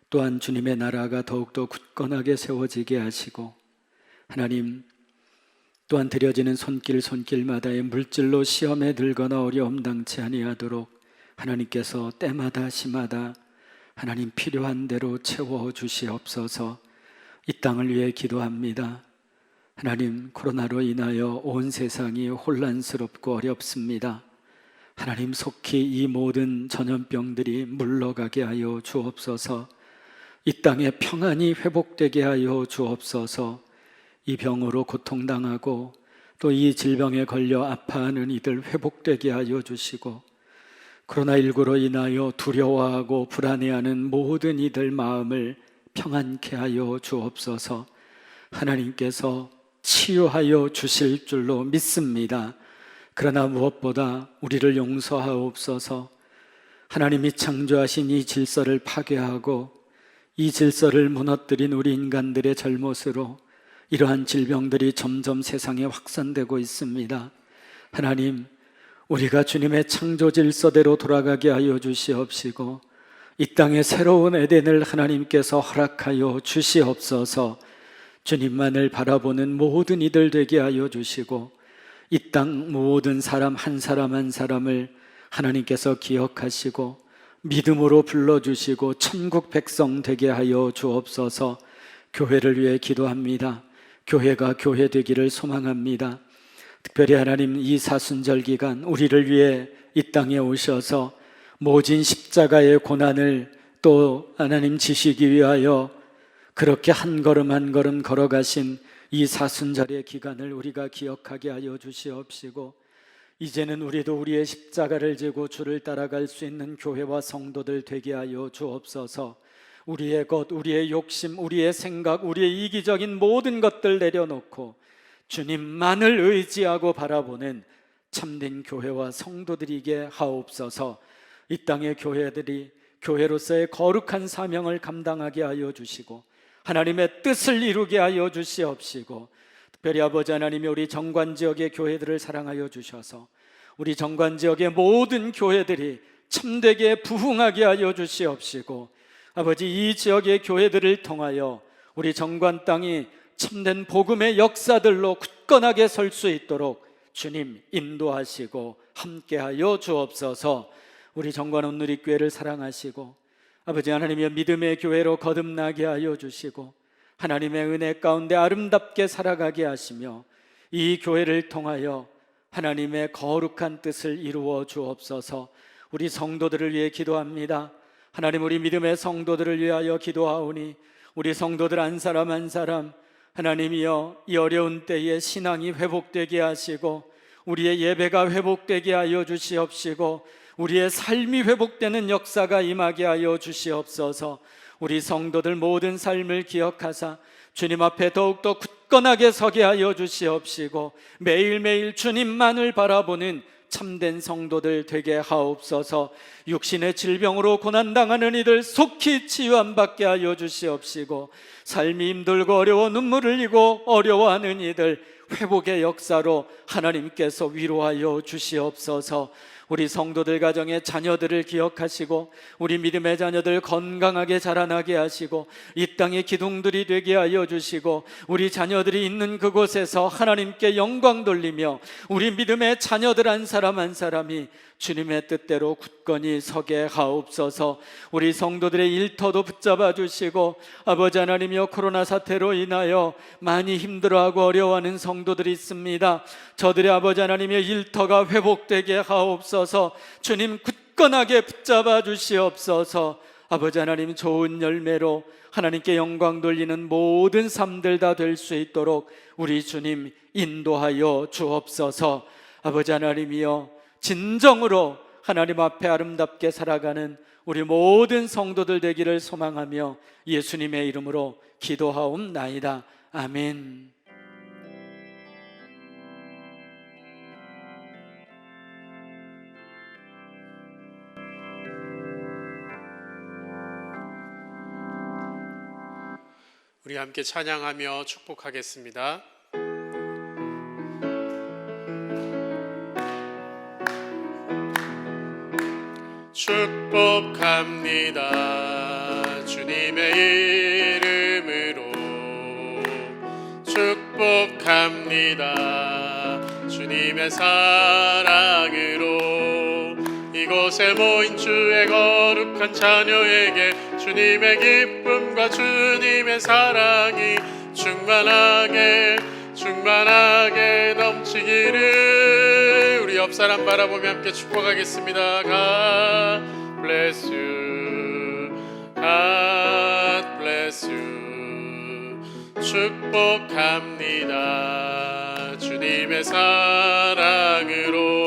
또한 주님의 나라가 더욱더 굳건하게 세워지게 하시고, 하나님 또한 드려지는 손길마다의 물질로 시험에 들거나 어려움 당치 아니하도록 하나님께서 때마다 시마다 하나님 필요한 대로 채워 주시옵소서. 이 땅을 위해 기도합니다. 하나님, 코로나로 인하여 온 세상이 혼란스럽고 어렵습니다. 하나님, 속히 이 모든 전염병들이 물러가게 하여 주옵소서. 이 땅에 평안이 회복되게 하여 주옵소서. 이 병으로 고통당하고 또 이 질병에 걸려 아파하는 이들 회복되게 하여 주시고, 코로나19로 인하여 두려워하고 불안해하는 모든 이들 마음을 평안케 하여 주옵소서. 하나님께서 치유하여 주실 줄로 믿습니다. 그러나 무엇보다 우리를 용서하옵소서. 하나님이 창조하신 이 질서를 파괴하고 이 질서를 무너뜨린 우리 인간들의 잘못으로 이러한 질병들이 점점 세상에 확산되고 있습니다. 하나님, 우리가 주님의 창조 질서대로 돌아가게 하여 주시옵시고, 이 땅에 새로운 에덴을 하나님께서 허락하여 주시옵소서. 주님만을 바라보는 모든 이들 되게 하여 주시고, 이 땅 모든 사람 한 사람 한 사람을 하나님께서 기억하시고 믿음으로 불러주시고 천국 백성 되게 하여 주옵소서. 교회를 위해 기도합니다. 교회가 교회 되기를 소망합니다. 특별히 하나님, 이 사순절 기간 우리를 위해 이 땅에 오셔서 모진 십자가의 고난을 또 하나님 지시기 위하여 그렇게 한 걸음 한 걸음 걸어가신 이 사순절의 기간을 우리가 기억하게 하여 주시옵시고, 이제는 우리도 우리의 십자가를 지고 주를 따라갈 수 있는 교회와 성도들 되게 하여 주옵소서. 우리의 것, 우리의 욕심, 우리의 생각, 우리의 이기적인 모든 것들 내려놓고 주님만을 의지하고 바라보는 참된 교회와 성도들이게 하옵소서. 이 땅의 교회들이 교회로서의 거룩한 사명을 감당하게 하여 주시고 하나님의 뜻을 이루게 하여 주시옵시고, 특별히 아버지 하나님이 우리 정관 지역의 교회들을 사랑하여 주셔서 우리 정관 지역의 모든 교회들이 참되게 부흥하게 하여 주시옵시고, 아버지, 이 지역의 교회들을 통하여 우리 정관 땅이 참된 복음의 역사들로 굳건하게 설 수 있도록 주님 인도하시고 함께하여 주옵소서. 우리 정관 온누리교회를 사랑하시고 아버지 하나님의 믿음의 교회로 거듭나게 하여 주시고 하나님의 은혜 가운데 아름답게 살아가게 하시며 이 교회를 통하여 하나님의 거룩한 뜻을 이루어 주옵소서. 우리 성도들을 위해 기도합니다. 하나님, 우리 믿음의 성도들을 위하여 기도하오니 우리 성도들 한 사람 한 사람 하나님이여, 이 어려운 때에 신앙이 회복되게 하시고 우리의 예배가 회복되게 하여 주시옵시고 우리의 삶이 회복되는 역사가 임하게 하여 주시옵소서. 우리 성도들 모든 삶을 기억하사 주님 앞에 더욱더 굳건하게 서게 하여 주시옵시고 매일매일 주님만을 바라보는 참된 성도들 되게 하옵소서. 육신의 질병으로 고난당하는 이들 속히 치유함 받게 하여 주시옵시고 삶이 힘들고 어려워 눈물 흘리고 어려워하는 이들 회복의 역사로 하나님께서 위로하여 주시옵소서. 우리 성도들 가정의 자녀들을 기억하시고 우리 믿음의 자녀들 건강하게 자라나게 하시고 이 땅의 기둥들이 되게 하여 주시고 우리 자녀들이 있는 그곳에서 하나님께 영광 돌리며 우리 믿음의 자녀들 한 사람 한 사람이 주님의 뜻대로 굳건히 서게 하옵소서. 우리 성도들의 일터도 붙잡아 주시고 아버지 하나님이여, 코로나 사태로 인하여 많이 힘들어하고 어려워하는 성도들이 있습니다. 저들의 아버지 하나님의 일터가 회복되게 하옵소서. 주님 굳건하게 붙잡아 주시옵소서. 아버지 하나님, 좋은 열매로 하나님께 영광 돌리는 모든 삶들 다 될 수 있도록 우리 주님 인도하여 주옵소서. 아버지 하나님이여, 진정으로 하나님 앞에 아름답게 살아가는 우리 모든 성도들 되기를 소망하며 예수님의 이름으로 기도하옵나이다. 아멘. 우리 함께 찬양하며 축복하겠습니다. 축복합니다. 주님의 이름으로 축복합니다. 주님의 사랑으로 이곳에 모인 주의 거룩한 자녀에게 주님의 기쁨과 주님의 사랑이 충만하게 넘치기를. 우리 옆 사람 바라보며 함께 축복하겠습니다. God bless you, God bless you. 축복합니다. 주님의 사랑으로.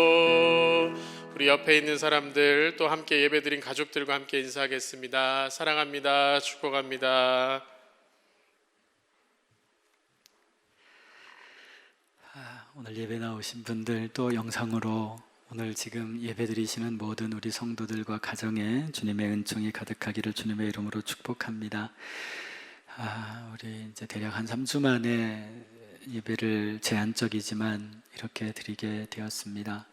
우리 옆에 있는 사람들, 또 함께 예배드린 가족들과 함께 인사하겠습니다. 사랑합니다. 축복합니다. 오늘 예배 나오신 분들, 또 영상으로 오늘 지금 예배 드리시는 모든 우리 성도들과 가정에 주님의 은총이 가득하기를 주님의 이름으로 축복합니다. 우리 이제 대략 한 3주 만에 예배를 제한적이지만 이렇게 드리게 되었습니다.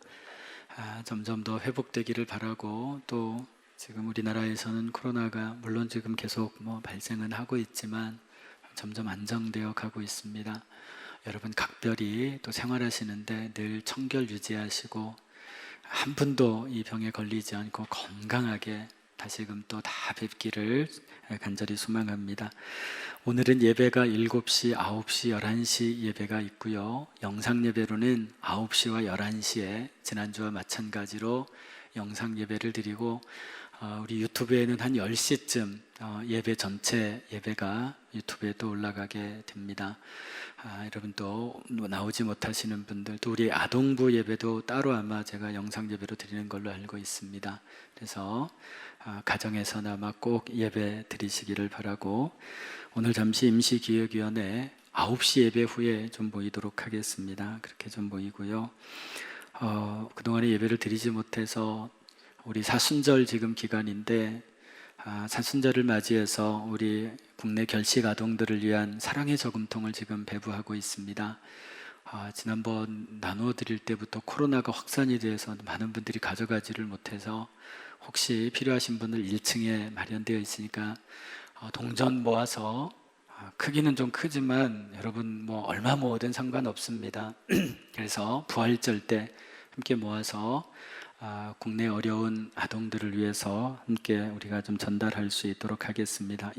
점점 더 회복되기를 바라고, 또 지금 우리나라에서는 코로나가 물론 지금 계속 발생은 하고 있지만 점점 안정되어 가고 있습니다. 여러분 각별히 또 생활하시는데 늘 청결 유지하시고 한 분도 이 병에 걸리지 않고 건강하게 다시금 또 다 뵙기를 간절히 소망합니다. 오늘은 예배가 7시, 9시, 11시 예배가 있고요. 영상 예배로는 9시와 11시에 지난주와 마찬가지로 영상 예배를 드리고, 우리 유튜브에는 한 10시쯤 예배 전체 예배가 유튜브에 또 올라가게 됩니다. 여러분 또 나오지 못하시는 분들, 또 우리 아동부 예배도 따로 아마 제가 영상 예배로 드리는 걸로 알고 있습니다. 그래서 가정에서나마 꼭 예배 드리시기를 바라고, 오늘 잠시 임시기획위원회 9시 예배 후에 좀 모이도록 하겠습니다. 그렇게 좀 모이고요. 그동안에 예배를 드리지 못해서 우리 사순절 지금 기간인데, 사순절을 맞이해서 우리 국내 결식 아동들을 위한 사랑의 저금통을 지금 배부하고 있습니다. 지난번 나눠드릴 때부터 코로나가 확산이 돼서 많은 분들이 가져가지를 못해서 혹시 필요하신 분들 1층에 마련되어 있으니까 동전 모아서, 크기는 좀 크지만 여러분 얼마 모으든 상관없습니다. 그래서 부활절 때 함께 모아서 국내 어려운 아동들을 위해서 함께 우리가 좀 전달할 수 있도록 하겠습니다.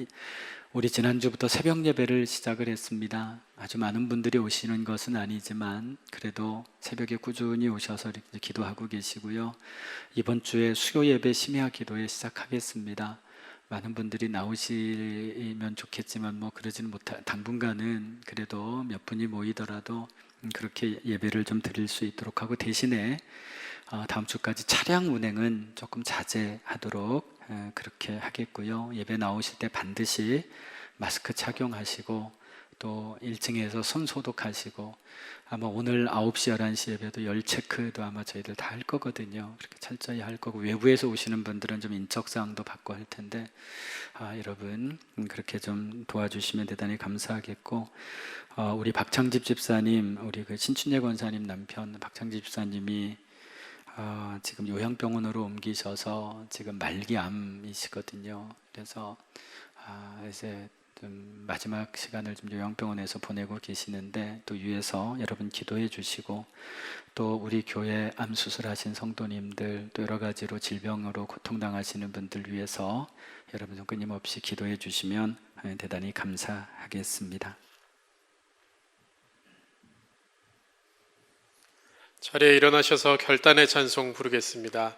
우리 지난주부터 새벽 예배를 시작을 했습니다. 아주 많은 분들이 오시는 것은 아니지만 그래도 새벽에 꾸준히 오셔서 이렇게 기도하고 계시고요. 이번 주에 수요 예배 심야 기도에 시작하겠습니다. 많은 분들이 나오시면 좋겠지만 그러지는 당분간은 그래도 몇 분이 모이더라도 그렇게 예배를 좀 드릴 수 있도록 하고, 대신에 다음 주까지 차량 운행은 조금 자제하도록 그렇게 하겠고요. 예배 나오실 때 반드시 마스크 착용하시고, 또 1층에서 손 소독하시고, 아마 오늘 9시, 11시 예배도 열 체크도 아마 저희들 다 할 거거든요. 그렇게 철저히 할 거고, 외부에서 오시는 분들은 좀 인적사항도 받고 할 텐데, 여러분 그렇게 좀 도와주시면 대단히 감사하겠고, 우리 박창집 집사님, 우리 그 신춘예 권사님 남편 박창집 집사님이 지금 요양병원으로 옮기셔서 지금 말기암이시거든요. 그래서 이제 좀 마지막 시간을 좀 요양병원에서 보내고 계시는데, 또 위에서 여러분 기도해 주시고, 또 우리 교회 암 수술하신 성도님들, 또 여러 가지로 질병으로 고통당하시는 분들 위해서 여러분 좀 끊임없이 기도해 주시면 대단히 감사하겠습니다. 자리에 일어나셔서 결단의 찬송 부르겠습니다.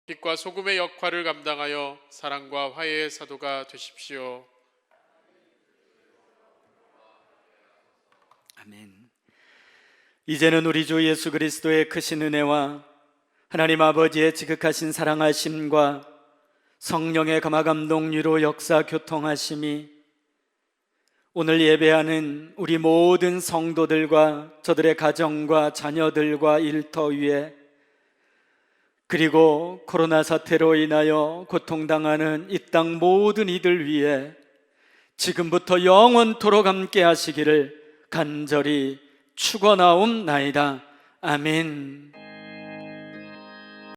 빛과 소금의 역할을 감당하여 사랑과 화해의 사도가 되십시오. 아멘. 이제는 우리 주 예수 그리스도의 크신 은혜와 하나님 아버지의 지극하신 사랑하심과 성령의 감화감동 위로 역사 교통하심이 오늘 예배하는 우리 모든 성도들과 저들의 가정과 자녀들과 일터 위에, 그리고 코로나 사태로 인하여 고통당하는 이 땅 모든 이들 위에 지금부터 영원토록 함께 하시기를 간절히 축원하옵나이다. 아멘.